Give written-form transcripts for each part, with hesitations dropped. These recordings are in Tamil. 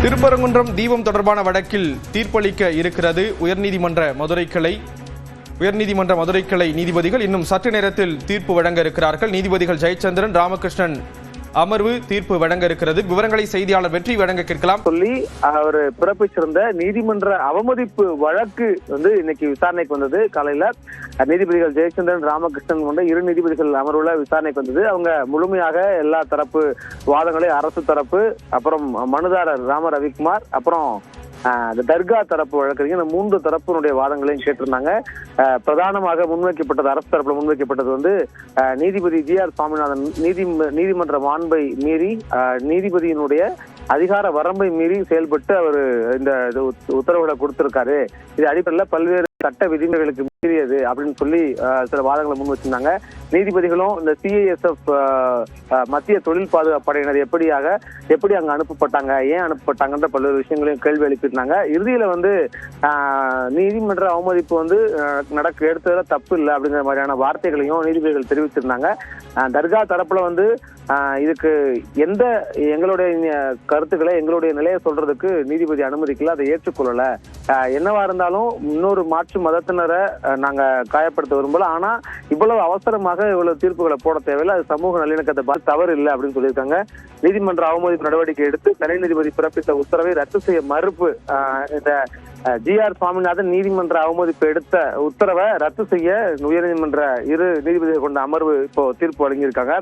திருப்பரங்குன்றம் தீபம் தொடர்பான வழக்கில் தீர்ப்பளிக்க இருக்கிறது உயர்நீதிமன்ற மதுரை கிளை நீதிபதிகள். இன்னும் சற்று நேரத்தில் தீர்ப்பு வழங்க இருக்கிறார்கள். நீதிபதிகள் ஜெயச்சந்திரன், ராமகிருஷ்ணன் அமர்வு தீர்ப்பு வழங்க இருக்கிறது. விவரங்களை செய்தியாளர் வெற்றி வழங்க கேட்கலாம். சொல்லி அவர் பிறப்பிச்சிருந்த நீதிமன்ற அவமதிப்பு வழக்கு இன்னைக்கு விசாரணைக்கு வந்தது. காலையில நீதிபதிகள் ஜெயச்சந்திரன், ராமகிருஷ்ணன் கொண்ட இரு நீதிபதிகள் அமர்வுல விசாரணைக்கு வந்தது. அவங்க முழுமையாக எல்லா தரப்பு வாதங்களையும் அரசு தரப்பு, அப்புறம் மனுதாரர் ராம ரவிக்குமார், அப்புறம் தர்கா தரப்பு வழக்கறிஞர், இந்த மூன்று தரப்பினுடைய வாதங்களையும் கேட்டிருந்தாங்க. பிரதானமாக முன்வைக்கப்பட்டது, அரசு தரப்புல முன்வைக்கப்பட்டது நீதிபதி ஜி.ஆர். சுவாமிநாதன் நீதிமன்ற மாண்பை மீறி, நீதிபதியினுடைய அதிகார வரம்பை மீறி செயல்பட்டு அவர் இந்த உத்தரவுகளை கொடுத்திருக்காரு. இது அடிப்படையில் பல்வேறு சட்ட விதிமுறைகளுக்கு மீறியது அப்படின்னு சொல்லி சில வாதங்களை முன் வச்சிருந்தாங்க. நீதிபதிகளும் இந்த சிஐஎஸ்எஃப் மத்திய தொழில் பாதுகாப்பு படையினர் எப்படி அங்க அனுப்பப்பட்டாங்க, ஏன் அனுப்பப்பட்டாங்கன்ற பல்வேறு விஷயங்களையும் கேள்வி எழுப்பியிருந்தாங்க. இறுதியில நீதிமன்ற அவமதிப்பு எடுத்ததுல தப்பு இல்லை அப்படிங்கிற மாதிரியான வார்த்தைகளையும் நீதிபதிகள் தெரிவிச்சிருந்தாங்க. தர்கா தரப்புல இதுக்கு எங்களுடைய கருத்துக்களை, எங்களுடைய நிலையை சொல்றதுக்கு நீதிபதி அனுமதிக்கல, அதை ஏற்றுக்கொள்ளல. என்னவா இருந்தாலும் இன்னொரு மாற்று மதத்தினரை நாங்க காயப்படுத்த விரும்பல, ஆனா இவ்வளவு அவசரமாக இவ்வளவு தீர்ப்புகளை போட தேவையில்லை, அது சமூக நல்லிணக்கத்தை பார்த்து தவறு இல்லை அப்படின்னு சொல்லியிருக்காங்க. நீதிமன்ற அவமதிப்பு நடவடிக்கை எடுத்து தனி நீதிபதி பிறப்பித்த உத்தரவை ரத்து செய்ய மறுப்பு, இந்த ஜி.ஆர். சுவாமிநாதன் நீதிமன்ற அவமதிப்பு எடுத்த உத்தரவை ரத்து செய்ய உயர்நீதிமன்ற இரு நீதிபதிகள் கொண்ட அமர்வு இப்போ தீர்ப்பு வழங்கியிருக்காங்க.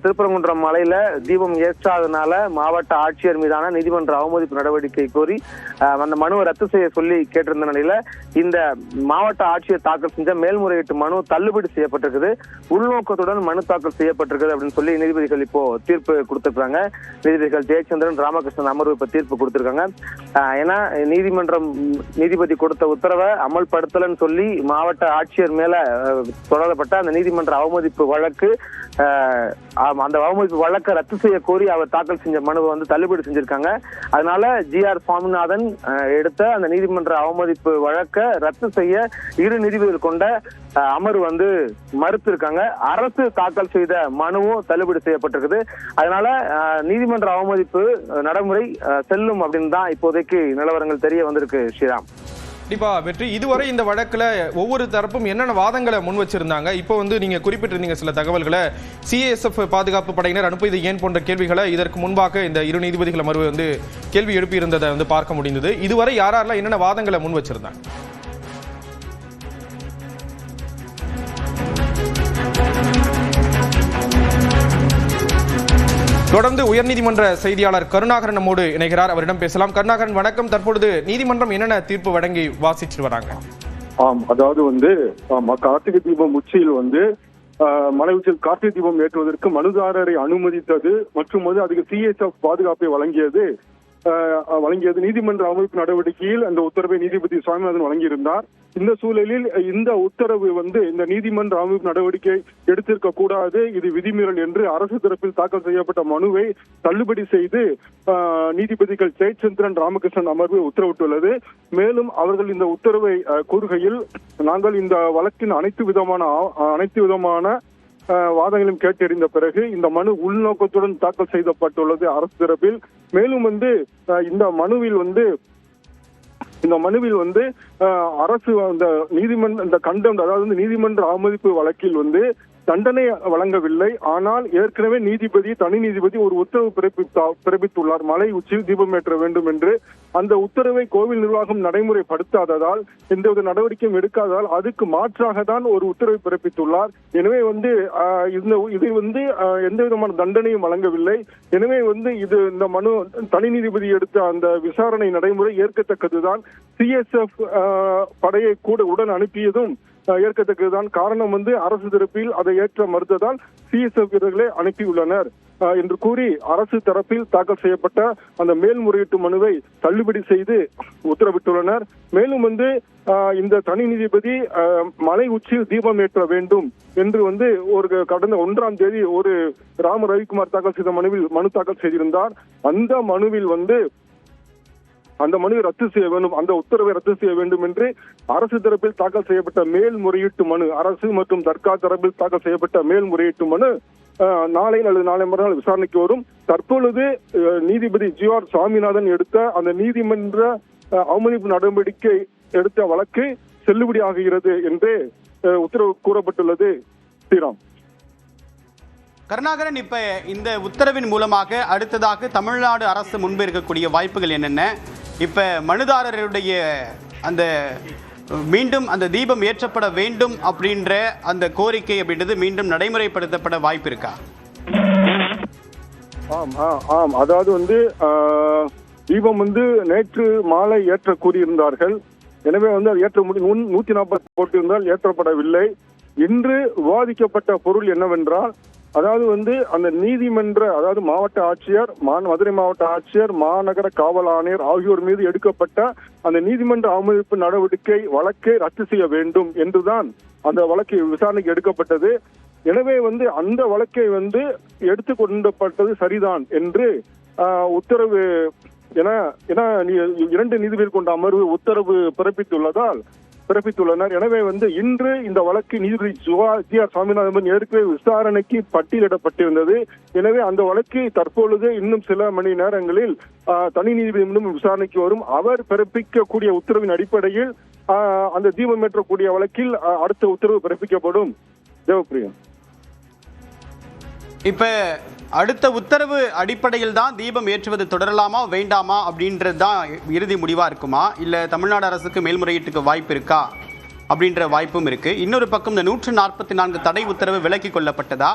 திருப்பரங்குன்றம் மலையில தீபம் ஏற்றாதனால மாவட்ட ஆட்சியர் மீதான நீதிமன்ற அவமதிப்பு நடவடிக்கை கோரி அந்த மனுவை ரத்து செய்ய சொல்லி கேட்டிருந்த நிலையில இந்த மாவட்ட ஆட்சியர் தாக்கல் செஞ்ச மேல்முறையீட்டு மனு தள்ளுபடி செய்யப்பட்டிருக்குது. உள்நோக்கத்துடன் மனு தாக்கல் செய்யப்பட்டிருக்குது அப்படின்னு சொல்லி நீதிபதிகள் இப்போ தீர்ப்பு கொடுத்திருக்காங்க. நீதிபதிகள் ஜெயச்சந்திரன், ராமகிருஷ்ணன் அமர்வு இப்ப தீர்ப்பு கொடுத்திருக்காங்க. ஏன்னா நீதிபதி கொடுத்த உத்தரவை அமல்படுத்தலன்னு சொல்லி மாவட்ட ஆட்சியர் மேல தொடரப்பட்ட அந்த நீதிமன்ற அவமதிப்பு வழக்கு, அந்த அவமதிப்பு வழக்கை ரத்து செய்ய கோரி அவர் தாக்கல் செஞ்ச மனுவை தள்ளுபடி செஞ்சிருக்காங்க. அதனால ஜி.ஆர். சுவாமிநாதன் எடுத்த அந்த நீதிமன்ற அவமதிப்பு வழக்கை ரத்து செய்ய இரு நீதிபதிகள் கொண்ட அமர்வு மறுத்து இருக்காங்க. அரசு தாக்கல் செய்த மனுவும் தள்ளுபடி செய்யப்பட்டிருக்குது. அதனால நீதிமன்ற அவமதிப்பு நடைமுறை செல்லும் அப்படின்னு தான் இப்போதைக்கு நிலவரங்கள் தெரிய வந்திருக்கு. ஸ்ரீராம், கண்டிப்பா வெற்றி. இதுவரை இந்த வழக்குல ஒவ்வொரு தரப்பும் என்னென்ன வாதங்களை முன் வச்சிருந்தாங்க? இப்போ நீங்க குறிப்பிட்டிருந்தீங்க சில தகவல்களை, சிஐஎஸ்எஃப் பாதுகாப்பு படையினர் அனுப்பியது ஏன் போன்ற கேள்விகளை இதற்கு முன்பாக இந்த இரு நீதிபதிகள் அமர்வு கேள்வி எழுப்பி இருந்ததை பார்க்க முடிந்தது. இதுவரை யாரெல்லாம் என்னென்ன வாதங்களை முன் வச்சிருந்தாங்க? தொடர்ந்து உயர்நீதிமன்ற செய்தியாளர் கருணாகரன் நம்மோடு இணைகிறார். அவரிடம் பேசலாம். கருணாகரன், வணக்கம். தற்பொழுது நீதிமன்றம் என்னென்ன தீர்ப்பு வழங்கி வாசிச்சு வராங்க? அதாவது கார்த்திகை தீபம் உச்சியில் மலை உச்சியில் கார்த்திகை தீபம் ஏற்றுவதற்கு மனுதாரரை அனுமதித்தது மற்றும் அதுக்கு சிஎஸ்எஃப் பாதுகாப்பை வழங்கியது நீதிமன்ற அமைப்பு நடவடிக்கையில் அந்த உத்தரவை நீதிபதி சுவாமிநாதன் வழங்கியிருந்தார். இந்த சூழலில் இந்த உத்தரவு இந்த நீதிமன்ற அமைப்பு நடவடிக்கை எடுத்திருக்க கூடாது, இது விதிமீறல் என்று அரசு தரப்பில் தாக்கல் செய்யப்பட்ட மனுவை தள்ளுபடி செய்து நீதிபதிகள் ஜெயச்சந்திரன், ராமகிருஷ்ணன் அமர்வு உத்தரவிட்டுள்ளது. மேலும் அவர்கள் இந்த உத்தரவை கூறுகையில், நாங்கள் இந்த வழக்கின் அனைத்து விதமான வாதங்களும் கேட்டறிந்த பிறகு இந்த மனு உள்நோக்கத்துடன் தாக்கல் செய்யப்பட்டுள்ளது அரசு தரப்பில். மேலும் இந்த மனுவில் அரசு நீதிமன்ற அவமதிப்பு வழக்கில் தண்டனை வழங்கவில்லை. ஆனால் ஏற்கனவே தனி நீதிபதி ஒரு உத்தரவு பிறப்பித்துள்ளார், மலை உச்சியில் தீபம் ஏற்ற வேண்டும் என்று. அந்த உத்தரவை கோவில் நிர்வாகம் நடைமுறைப்படுத்தாததால், எந்தவித நடவடிக்கையும் எடுக்காததால் அதுக்கு மாற்றாக தான் ஒரு உத்தரவை பிறப்பித்துள்ளார். எனவே இது எந்த விதமான தண்டனையும் வழங்கவில்லை. எனவே இந்த மனு தனி நீதிபதி எடுத்த அந்த விசாரணை நடைமுறை ஏற்கத்தக்கதுதான். சிஎஸ்எஃப் படையை கூட உடன் அனுப்பியதும் ஏற்கத்தக்கதுதான். காரணம் அரசு தரப்பில் அதை ஏற்ற மறுத்ததால் சிஎஸ்எஃப் வீரர்களை அனுப்பியுள்ளனர் என்று கூறி அரசு தரப்பில் தாக்கல் செய்யப்பட்ட அந்த மேல்முறையீட்டு மனுவை தள்ளுபடி செய்து உத்தரவிட்டுள்ளனர். மேலும் இந்த தனி நீதிபதி மலை உச்சியில் தீபம் ஏற்ற வேண்டும் என்று ஒரு கடந்த 1ஆம் தேதி ஒரு ராம ரவிக்குமார் தாக்கல் செய்த மனு தாக்கல் செய்திருந்தார். அந்த மனுவில் அந்த மனுவை ரத்து செய்ய வேண்டும், அந்த உத்தரவை ரத்து செய்ய வேண்டும் என்று அரசு தரப்பில் தாக்கல் செய்யப்பட்ட மேல்முறையீட்டு மனு, அரசு மற்றும் தர்கா தரப்பில் தாக்கல் செய்யப்பட்ட மேல்முறையீட்டு மனு நாளை அல்லது நாளை மறுநாள் விசாரணைக்கு வரும். தற்பொழுது நீதிபதி GR சுவாமிநாதன் எடுத்த அந்த நீதிமன்ற அவமதிப்பு நடவடிக்கை எடுத்த வழக்கு செல்லுபடியாகிறது என்று உத்தரவு கூறப்பட்டுள்ளது. ஸ்ரீராம். கருணாகரன், இப்ப இந்த உத்தரவின் மூலமாக அடுத்ததாக தமிழ்நாடு அரசு முன்பு இருக்கக்கூடிய வாய்ப்புகள் என்னென்ன? இப்ப மனுதாரருடைய அந்த மீண்டும் அந்த தீபம் ஏற்றப்பட வேண்டும் அப்படின்ற அந்த கோரிக்கை அப்படின்றது மீண்டும் நடைமுறைப்படுத்தப்பட வாய்ப்பு இருக்கா? ஆம், அதாவது தீபம் நேற்று மாலை ஏற்ற கூறியிருந்தார்கள். எனவே அது ஏற்ற 140 போட்டிருந்தால் ஏற்றப்படவில்லை. இன்று விவாதிக்கப்பட்ட பொருள் என்னவென்றால், அதாவது அந்த நீதிமன்ற, அதாவது மாவட்ட ஆட்சியர், மதுரை மாவட்ட ஆட்சியர், மாநகர காவல் ஆணையர் ஆகியோர் மீது எடுக்கப்பட்ட அந்த நீதிமன்ற அவமதிப்பு நடவடிக்கை வழக்கை ரத்து செய்ய வேண்டும் என்றுதான் அந்த வழக்கு விசாரணைக்கு எடுக்கப்பட்டது. எனவே அந்த வழக்கை எடுத்துக்கொண்டப்பட்டது சரிதான் என்று உத்தரவு என 2 நீதிபதிகள் கொண்ட அமர்வு உத்தரவு பிறப்பித்துள்ளனர். எனவே இன்று இந்த வழக்கு நீதிபதி GR சுவாமிநாதன் ஏற்கனவே விசாரணைக்கு பட்டியலிடப்பட்டிருந்தது. எனவே அந்த வழக்கு தற்பொழுது இன்னும் சில மணி நேரங்களில் தனி நீதிபதி மீண்டும் விசாரணைக்கு வரும். அவர் பிறப்பிக்கக்கூடிய உத்தரவின் அடிப்படையில் அந்த தீபம் ஏற்றக்கூடிய வழக்கில் அடுத்த உத்தரவு பிறப்பிக்கப்படும். தேவப்பிரியா, இப்ப அடுத்த உத்தரவு அடிப்படையில் தான் தீபம் ஏற்றுவது தொடரலாமா வேண்டாமா அப்படின்றது தான் இறுதி முடிவா இருக்குமா, இல்ல தமிழ்நாடு அரசுக்கு மேல்முறையீட்டுக்கு வாய்ப்பு இருக்கா அப்படின்ற வாய்ப்பும் இருக்கு. இன்னொரு பக்கம் இந்த 144 தடை உத்தரவு விலக்கிக் கொள்ளப்பட்டதா?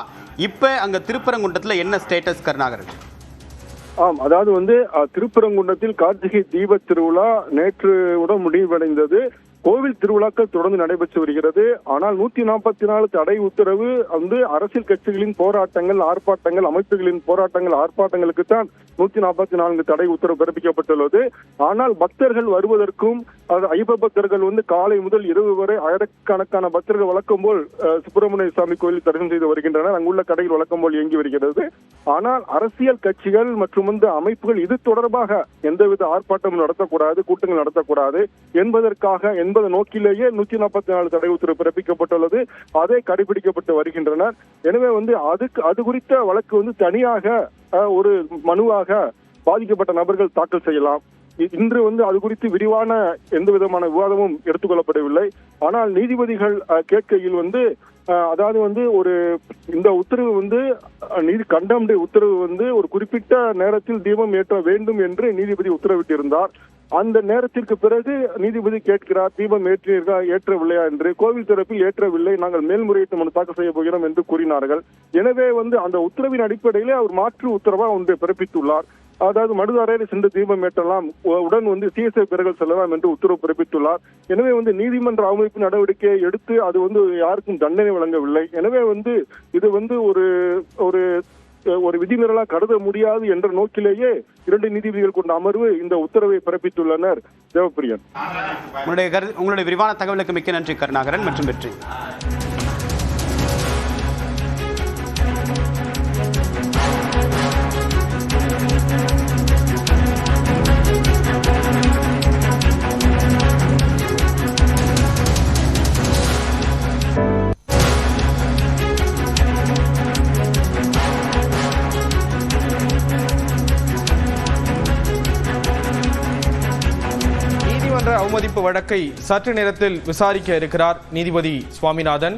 இப்ப அங்க திருப்பரங்குன்றத்துல என்ன ஸ்டேட்டஸ் கருணாகரன்? ஆம், அதாவது திருப்பரங்குன்றத்தில் கார்த்திகை தீப திருவிழா நேற்றுடன் முடிவடைந்தது. கோவில் திருவிழாக்கள் தொடர்ந்து நடைபெற்று வருகிறது. ஆனால் 144 தடை உத்தரவு அரசியல் கட்சிகளின் போராட்டங்கள், ஆர்ப்பாட்டங்கள், அமைப்புகளின் போராட்டங்கள், ஆர்ப்பாட்டங்களுக்கு தான் 144 தடை உத்தரவு பிறப்பிக்கப்பட்டுள்ளது. ஆனால் பக்தர்கள் வருவதற்கும், ஐயப்ப பக்தர்கள் காலை முதல் இரவு வரை ஆயிரக்கணக்கான பக்தர்கள் வழக்கம் போல் சுப்பிரமணிய சுவாமி கோயில் தரிசனம் செய்து வருகின்றனர். அங்குள்ள கடைகள் வழக்கம் போல் இயங்கி வருகிறது. ஆனால் அரசியல் கட்சிகள் மற்றும் அமைப்புகள் இது தொடர்பாக எந்தவித ஆர்ப்பாட்டமும் நடத்தக்கூடாது, கூட்டங்கள் நடத்தக்கூடாது என்பதற்காக நோக்கிலேயே 144 தடை உத்தரவு பிறப்பிக்கப்பட்டுள்ளது. அதை கடைபிடிக்கப்பட்டு வருகின்றனர். எனவே அது குறித்த வழக்கு தனியாக ஒரு மனுவாக பாதிக்கப்பட்ட நபர்கள் தாக்கல் செய்யலாம். இன்று அது குறித்து விரிவான எந்த விதமான விவாதமும் எடுத்துக்கொள்ளப்படவில்லை. ஆனால் நீதிபதிகள் கேட்கையில் அதாவது இந்த உத்தரவு கண்டம்டு உத்தரவு ஒரு குறிப்பிட்ட நேரத்தில் தீபம் ஏற்ற வேண்டும் என்று நீதிபதி உத்தரவிட்டிருந்தார். அந்த நேரத்திற்கு பிறகு நீதிபதி கேட்கிறார், தீபம் ஏற்றவில்லையா என்று. கோவில் தரப்பில் ஏற்றவில்லை, நாங்கள் மேல்முறையீட்டு மனு தாக்கல் செய்ய போகிறோம் என்று கூறினார்கள். எனவே அந்த உத்தரவின் அடிப்படையிலே அவர் மாற்று உத்தரவா ஒன்றை பிறப்பித்துள்ளார். அதாவது மனுதாரரை சென்று தீபம் ஏற்றலாம், உடன் CSI பெறர்கள் செல்லலாம் என்று உத்தரவு பிறப்பித்துள்ளார். எனவே நீதிமன்ற அவமதிப்பு நடவடிக்கையை எடுத்து அது யாருக்கும் தண்டனை வழங்கவில்லை. எனவே இது ஒரு விதிமீறலா கருத முடியாது என்ற நோக்கிலேயே 2 நீதிபதிகள் கொண்ட அமர்வு இந்த உத்தரவை பிறப்பித்துள்ளனர். தேவப்பிரியன், உங்களுடைய விரிவான தகவலுக்கு மிக்க நன்றி கருணாகரன் மற்றும் வெற்றி. அவமதிப்பு வழக்கை சற்று நேரத்தில் விசாரிக்க இருக்கிறார் நீதிபதி சுவாமிநாதன்.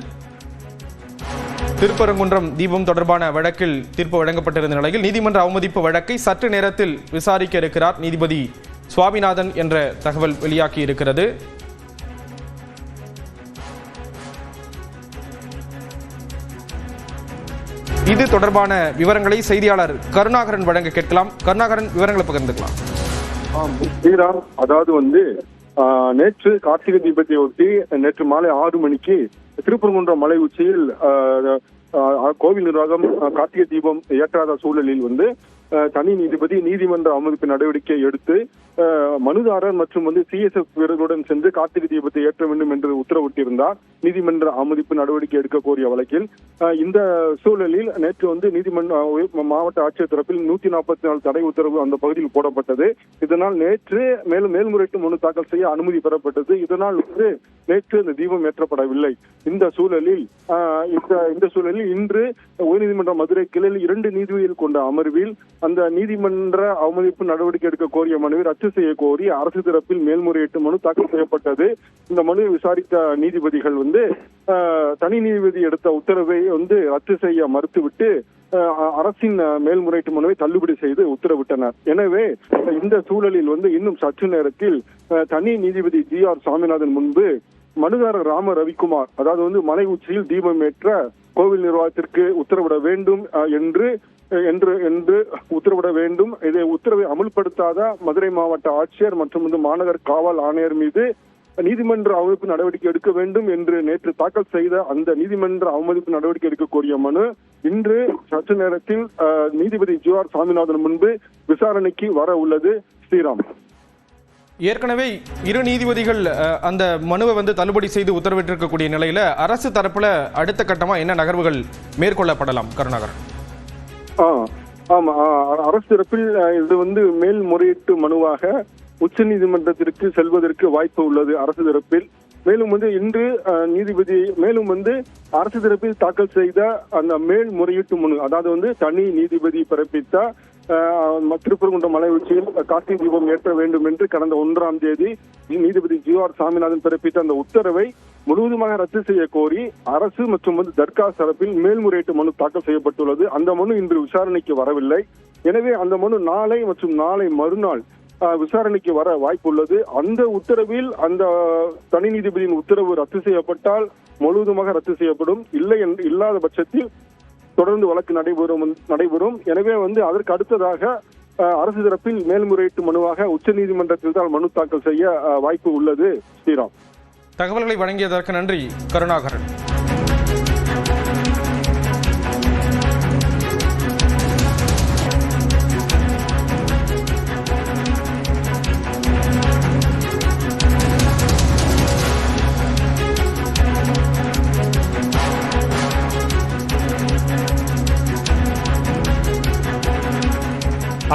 திருப்பரங்குன்றம் தீபம் தொடர்பான வழக்கில் தீர்ப்பு வழங்கப்பட்டிருந்த நிலையில் நீதிமன்ற அவமதிப்பு வழக்கை சற்று நேரத்தில் விசாரிக்க இருக்கிறார் நீதிபதி சுவாமிநாதன் என்ற தகவல் வெளியாகி இருக்கிறது. இது தொடர்பான விவரங்களை செய்தியாளர் கருணாகரன் வழங்க கேட்கலாம். கருணாகரன், விவரங்களை பகிர்ந்துக்கலாம். ஸ்ரீராம், அதாவது நேற்று கார்த்திகை தீபத்தை ஒட்டி நேற்று மாலை 6 மணிக்கு திருப்பரங்குன்றம் மலை உச்சியில் கோவில் நிர்வாகம் கார்த்திகை தீபம் ஏற்றாத சூழலில் தனி நீதிபதி நீதிமன்ற அவமதிப்பு நடவடிக்கை எடுத்து மனுதாரர் மற்றும் CSF வீரர்களுடன் சென்று கார்த்திகை தீபத்தை ஏற்ற வேண்டும் என்று உத்தரவிட்டிருந்தார் நீதிமன்ற அவமதிப்பு நடவடிக்கை எடுக்க கோரிய வழக்கில். இந்த சூழலில் நேற்று நீதிமன்ற மாவட்ட ஆட்சியர் தரப்பில் 144 தடை உத்தரவு அந்த பகுதியில் போடப்பட்டது. இதனால் நேற்று மேலும் மேல்முறையீட்டு மனு தாக்கல் செய்ய அனுமதி பெறப்பட்டது. இதனால் நேற்று இந்த தீபம் ஏற்றப்படவில்லை. இந்த சூழலில் இன்று உயர்நீதிமன்ற மதுரை கிளையில் 2 நீதிபதிகள் கொண்ட அமர்வில் அந்த நீதிமன்ற அவமதிப்பு நடவடிக்கை எடுக்க கோரிய மனுவை ரத்து செய்ய கோரி அரசு தரப்பில் மேல்முறையீட்டு மனு தாக்கல் செய்யப்பட்டது. இந்த மனுவை விசாரித்த நீதிபதிகள் தனி நீதிபதி எடுத்த உத்தரவை ரத்து செய்ய மறுத்துவிட்டு அரசின் மேல்முறையீட்டு மனுவை தள்ளுபடி செய்து உத்தரவிட்டனர். எனவே இந்த சூழலில் இன்னும் சற்று நேரத்தில் தனி நீதிபதி GR சுவாமிநாதன் முன்பு மனுதாரர் ராம ரவிக்குமார், அதாவது மலை உச்சியில் தீபம் ஏற்ற கோவில் நிர்வாகத்திற்கு உத்தரவிட வேண்டும் என்று உத்தரவிட வேண்டும். இதை உத்தரவை அமல்படுத்தாத மதுரை மாவட்ட ஆட்சியர் மற்றும் மாநகர் காவல் ஆணையர் மீது நீதிமன்ற அவமதிப்பு நடவடிக்கை எடுக்க வேண்டும் என்று நேற்று தாக்கல் செய்த அந்த நீதிமன்ற அவமதிப்பு நடவடிக்கை எடுக்க கோரிய மனு இன்று சற்று நேரத்தில் நீதிபதி GR சுவாமிநாதன் முன்பு விசாரணைக்கு வர உள்ளது. ஸ்ரீராம், ஏற்கனவே 2 நீதிபதிகள் அந்த மனுவை தள்ளுபடி செய்து உத்தரவிட்டிருக்கக்கூடிய நிலையில அரசு தரப்புல அடுத்த கட்டமா என்ன நகர்வுகள் மேற்கொள்ளப்படலாம்? கருணாகரன். ஆமா, அரசு தரப்பில் இது மேல்முறையீட்டு மனுவாக உச்ச நீதிமன்றத்திற்கு செல்வதற்கு வாய்ப்பு உள்ளது அரசு தரப்பில். மேலும் இன்று நீதிபதி அரசு தரப்பில் தாக்கல் செய்த அந்த மேல்முறையீட்டு மனு, அதாவது தனி நீதிபதி பிறப்பித்த திருப்பரங்குன்றம் மலை உச்சியில் கார்த்திகை தீபம் ஏற்ற வேண்டும் என்று கடந்த 1ஆம் தேதி நீதிபதி GR சுவாமிநாதன் பிறப்பித்த அந்த உத்தரவை முழுவதுமாக ரத்து செய்ய கோரி அரசு மற்றும் தர்காஸ் தரப்பில் மேல்முறையீட்டு மனு தாக்கல் செய்யப்பட்டுள்ளது. அந்த மனு இன்று விசாரணைக்கு வரவில்லை. எனவே அந்த மனு நாளை மற்றும் நாளை மறுநாள் விசாரணைக்கு வர வாய்ப்புள்ளது. அந்த உத்தரவில் அந்த தனி நீதிபதியின் உத்தரவு ரத்து செய்யப்பட்டால் முழுவதுமாக ரத்து செய்யப்படும். இல்லாத பட்சத்தில் தொடர்ந்து வழக்கு நடைபெறும். எனவே அதற்கு அடுத்ததாக அரசு தரப்பில் மேல்முறையீட்டு மனுவாக உச்ச நீதிமன்றத்தில் தான் மனு தாக்கல் செய்ய வாய்ப்பு உள்ளது. ஸ்ரீராம், தகவல்களை வழங்கியதற்கு நன்றி கருணாகரன்.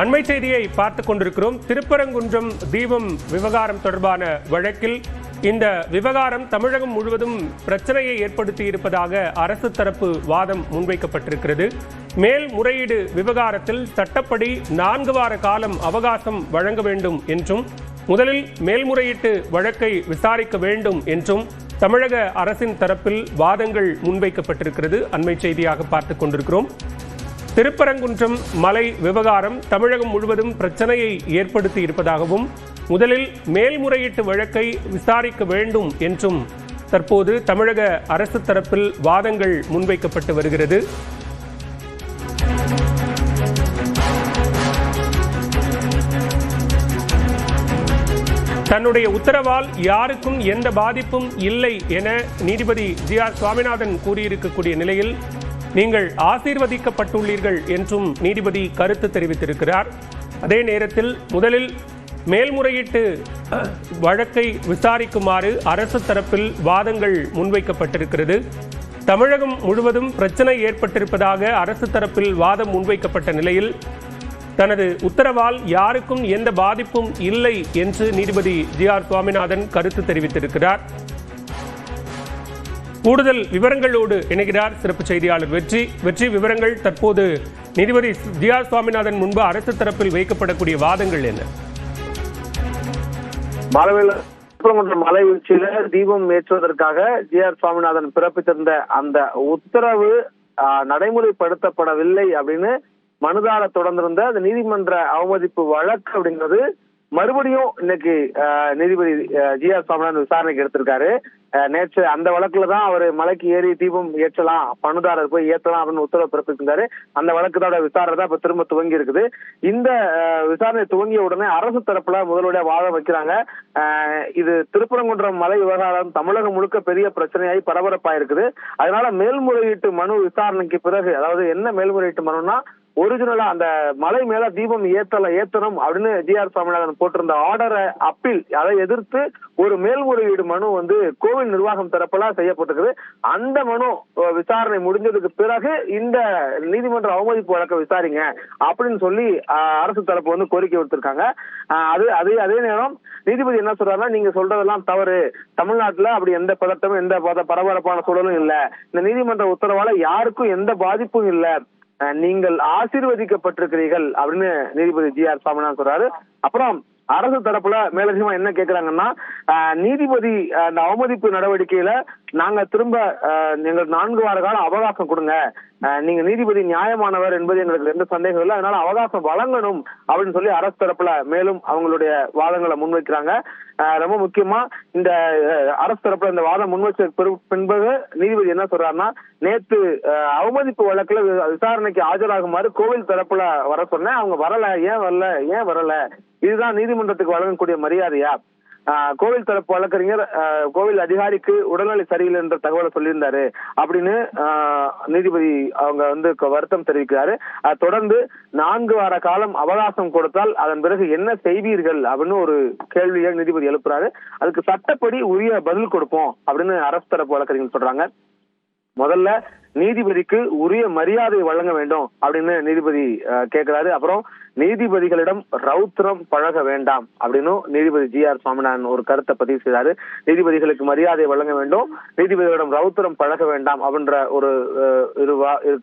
அண்மை செய்தியை பார்த்துக் கொண்டிருக்கிறோம். திருப்பரங்குன்றம் தீபம் விவகாரம் தொடர்பான வழக்கில் இந்த விவகாரம் தமிழகம் முழுவதும் பிரச்சனையை ஏற்படுத்தி இருப்பதாக அரசு தரப்பு வாதம் முன்வைக்கப்பட்டிருக்கிறது. மேல்முறையீடு விவகாரத்தில் சட்டப்படி 4 வார காலம் அவகாசம் வழங்க வேண்டும் என்றும் முதலில் மேல்முறையீட்டு வழக்கை விசாரிக்க வேண்டும் என்றும் தமிழக அரசின் தரப்பில் வாதங்கள் முன்வைக்கப்பட்டிருக்கிறது. அண்மை செய்தியாக பார்த்துக் கொண்டிருக்கிறோம். திருப்பரங்குன்றம் மலை விவகாரம் தமிழகம் முழுவதும் பிரச்சனையை ஏற்படுத்தி இருப்பதாகவும் முதலில் மேல்முறையீட்டு வழக்கை விசாரிக்க வேண்டும் என்றும் தற்போது தமிழக அரசு தரப்பில் வாதங்கள் முன்வைக்கப்பட்டு வருகிறது. தன்னுடைய உத்தரவால் யாருக்கும் எந்த பாதிப்பும் இல்லை என நீதிபதி GR சுவாமிநாதன் கூறியிருக்கக்கூடிய நிலையில் நீங்கள் ஆசீர்வதிக்கப்பட்டுள்ளீர்கள் என்றும் நீதிபதி கருத்து தெரிவித்திருக்கிறார். அதே நேரத்தில் முதலில் மேல்முறையீட்டு வழக்கை விசாரிக்குமாறு அரசு தரப்பில் வாதங்கள் முன்வைக்கப்பட்டிருக்கிறது. தமிழகம் முழுவதும் பிரச்சனை ஏற்பட்டிருப்பதாக அரசு தரப்பில் வாதம் முன்வைக்கப்பட்ட நிலையில் தனது உத்தரவால் யாருக்கும் எந்த பாதிப்பும் இல்லை என்று நீதிபதி GR சுவாமிநாதன் கருத்து தெரிவித்திருக்கிறார். கூடுதல் விவரங்களோடு இணைகிறார் சிறப்பு செய்தியாளர் வெற்றி. விவரங்கள் தற்போது நீதிபதி GR சுவாமிநாதன் முன்பு அரசு தரப்பில் வைக்கப்படக்கூடிய வாதங்கள் என்ன? மலை உச்சியில தீபம் ஏற்றுவதற்காக GR சுவாமிநாதன் பிறப்பித்திருந்த அந்த உத்தரவு நடைமுறைப்படுத்தப்படவில்லை அப்படின்னு மனுதார தொடர்ந்திருந்த அந்த நீதிமன்ற அவமதிப்பு வழக்கு அப்படிங்கிறது மறுபடியும் இன்னைக்கு நீதிபதி GR சுவாமிநாதன் விசாரணைக்கு எடுத்திருக்காரு. நேற்று அந்த வழக்குலதான் அவர் மலைக்கு ஏறி தீபம் ஏற்றலாம், மனுதாரர் போய் ஏற்றலாம் அப்படின்னு உத்தரவு பிறப்பித்திருந்தாரு. அந்த வழக்குதோட விசாரணை தான் இப்ப திரும்ப துவங்கி இருக்குது. இந்த விசாரணை துவங்கிய உடனே அரசு தரப்புல முதலுடைய வாதம் வைக்கிறாங்க. இது திருப்பரங்குன்றம் மலை விவகாரம் தமிழகம் முழுக்க பெரிய பிரச்சனையாகி பரபரப்பாயிருக்குது. அதனால மேல்முறையீட்டு மனு விசாரணைக்கு பிறகு, அதாவது என்ன மேல்முறையீட்டு மனுனா ஒரிஜினலா அந்த மலை மேல தீபம் ஏத்தணும் அப்படின்னு ஜி.ஆர். சுவாமிநாதன் போட்டிருந்த ஆர்டரை அப்பீல், அதை எதிர்த்து ஒரு மேல்முறையீடு மனு வந்து கோவில் நிர்வாகம் தரப்புல செய்யப்பட்டிருக்குது. அந்த மனு விசாரணை முடிஞ்சதுக்கு பிறகு இந்த நீதிமன்ற அவமதிப்பு வழக்கை விசாரிங்க அப்படின்னு சொல்லி அரசு தரப்பு வந்து கோரிக்கை விடுத்திருக்காங்க. அதே நேரம் நீதிபதி என்ன சொல்றாருன்னா, நீங்க சொல்றதெல்லாம் தவறு, தமிழ்நாட்டுல அப்படி எந்த பதட்டமும் எந்த பரபரப்பான சூழலும் இல்ல, இந்த நீதிமன்ற உத்தரவால யாருக்கும் எந்த பாதிப்பும் இல்ல, நீங்கள் ஆசீர்வதிக்கப்பட்டிருக்கிறீர்கள் அப்படின்னு நீதிபதி ஜி.ஆர். சுவாமிநாதன் சொல்றாரு. அப்புறம் அரசு தரப்புல மேலதிகமா என்ன கேக்குறாங்கன்னா, நீதிபதி அந்த அவமதிப்பு நடவடிக்கையில நாங்க திரும்ப எங்களுக்கு 4 வார கால அவகாசம் கொடுங்க, நீங்க நீதிபதி நியாயமானவர் என்பது எங்களுக்கு எந்த சந்தேகம் இல்லை, அதனால அவகாசம் வழங்கணும் அப்படின்னு சொல்லி அரசு தரப்புல மேலும் அவங்களுடைய வாதங்களை முன்வைக்கிறாங்க. ரொம்ப முக்கியமா இந்த அரசு தரப்புல இந்த வாதம் முன்வச்ச பின்பு நீதிபதி என்ன சொல்றாருன்னா, நேத்து அவமதிப்பு வழக்குல விசாரணைக்கு ஆஜராகுமாறு கோவில் தரப்புல வர சொன்னேன், அவங்க வரல, ஏன் வரல, இதுதான் நீதிமன்றத்துக்கு வழங்கக்கூடிய மரியாதையா? கோவில் தரப்பு வழக்கறிஞர் கோவில் அதிகாரிக்கு உடல்நிலை சரியில்லை என்ற தகவலை சொல்லியிருந்தாரு அப்படின்னு நீதிபதி அவங்க வந்து வருத்தம் தெரிவிக்கிறாரு. தொடர்ந்து 4 வார காலம் அவகாசம் கொடுத்தால் அதன் பிறகு என்ன செய்வீர்கள் அப்படின்னு ஒரு கேள்வியை நீதிபதி எழுப்புறாரு. அதுக்கு சட்டப்படி உரிய பதில் கொடுப்போம் அப்படின்னு அரசு தரப்பு வழக்கறிஞர் சொல்றாங்க. முதல்ல நீதிபதிக்கு உரிய மரியாதை வழங்க வேண்டும் அப்படின்னு நீதிபதி கேட்கிறாரு. அப்புறம் நீதிபதிகளிடம் ரௌத்திரம் பழக வேண்டாம் அப்படின்னு நீதிபதி ஜி.ஆர். சுவாமிநாதன் ஒரு கருத்தை பதிவு செய்தாரு. நீதிபதிகளுக்கு மரியாதை வழங்க வேண்டும், நீதிபதிகளிடம் ரௌத்திரம் பழக வேண்டாம் அப்படின்ற ஒரு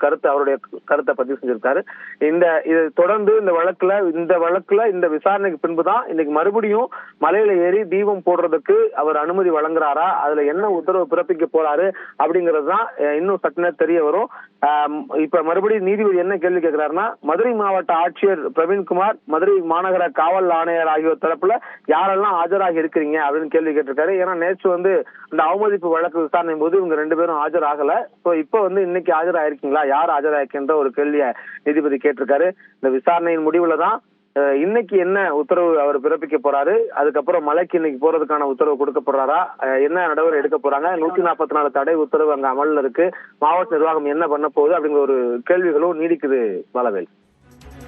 கருத்து, அவருடைய கருத்தை பதிவு செஞ்சிருக்காரு. இது தொடர்ந்து இந்த வழக்குல இந்த விசாரணைக்கு பின்புதான் இன்னைக்கு மறுபடியும் மலையில ஏறி தீபம் போடுறதுக்கு அவர் அனுமதி வழங்குறாரா, அதுல என்ன உத்தரவு பிறப்பிக்க போறாரு அப்படிங்கிறது தான் இன்னும் சட்டன தெரிய வரும். இப்ப மறுபடியும் நீதிபதி என்ன கேள்வி கேட்கிறாருன்னா, மதுரை மாவட்ட ஆட்சியர் பிரவீன்குமார், மதுரை மாநகர காவல் ஆணையர் ஆகியோர் தரப்புல யாரெல்லாம் ஆஜராகி இருக்கிறீங்க அப்படின்னு கேள்வி கேட்டிருக்காரு. ஏன்னா நேற்று வந்து இந்த அவமதிப்பு வழக்கு விசாரணை போது இவங்க 2 பேரும் ஆஜராகல. சோ இப்ப வந்து இன்னைக்கு ஆஜராயிருக்கீங்களா, யார் ஆஜராயிருக்கின்ற ஒரு கேள்வியை நீதிபதி கேட்டிருக்காரு. இந்த விசாரணையின் முடிவுல தான் இன்னைக்கு என்ன உத்தரவு அவர் பிறப்பிக்க போறாரு, அதுக்கப்புறம் மலைக்கு இன்னைக்கு போறதுக்கான உத்தரவு கொடுக்க போறாரா, என்ன நடவடிக்கை எடுக்க போறாங்க, 144 தடை உத்தரவு அங்க அமல்ல இருக்கு, மாவட்ட நிர்வாகம் என்ன பண்ண போகுது அப்படிங்கிற ஒரு கேள்விகளும் நீடிக்குது. பாலவேல்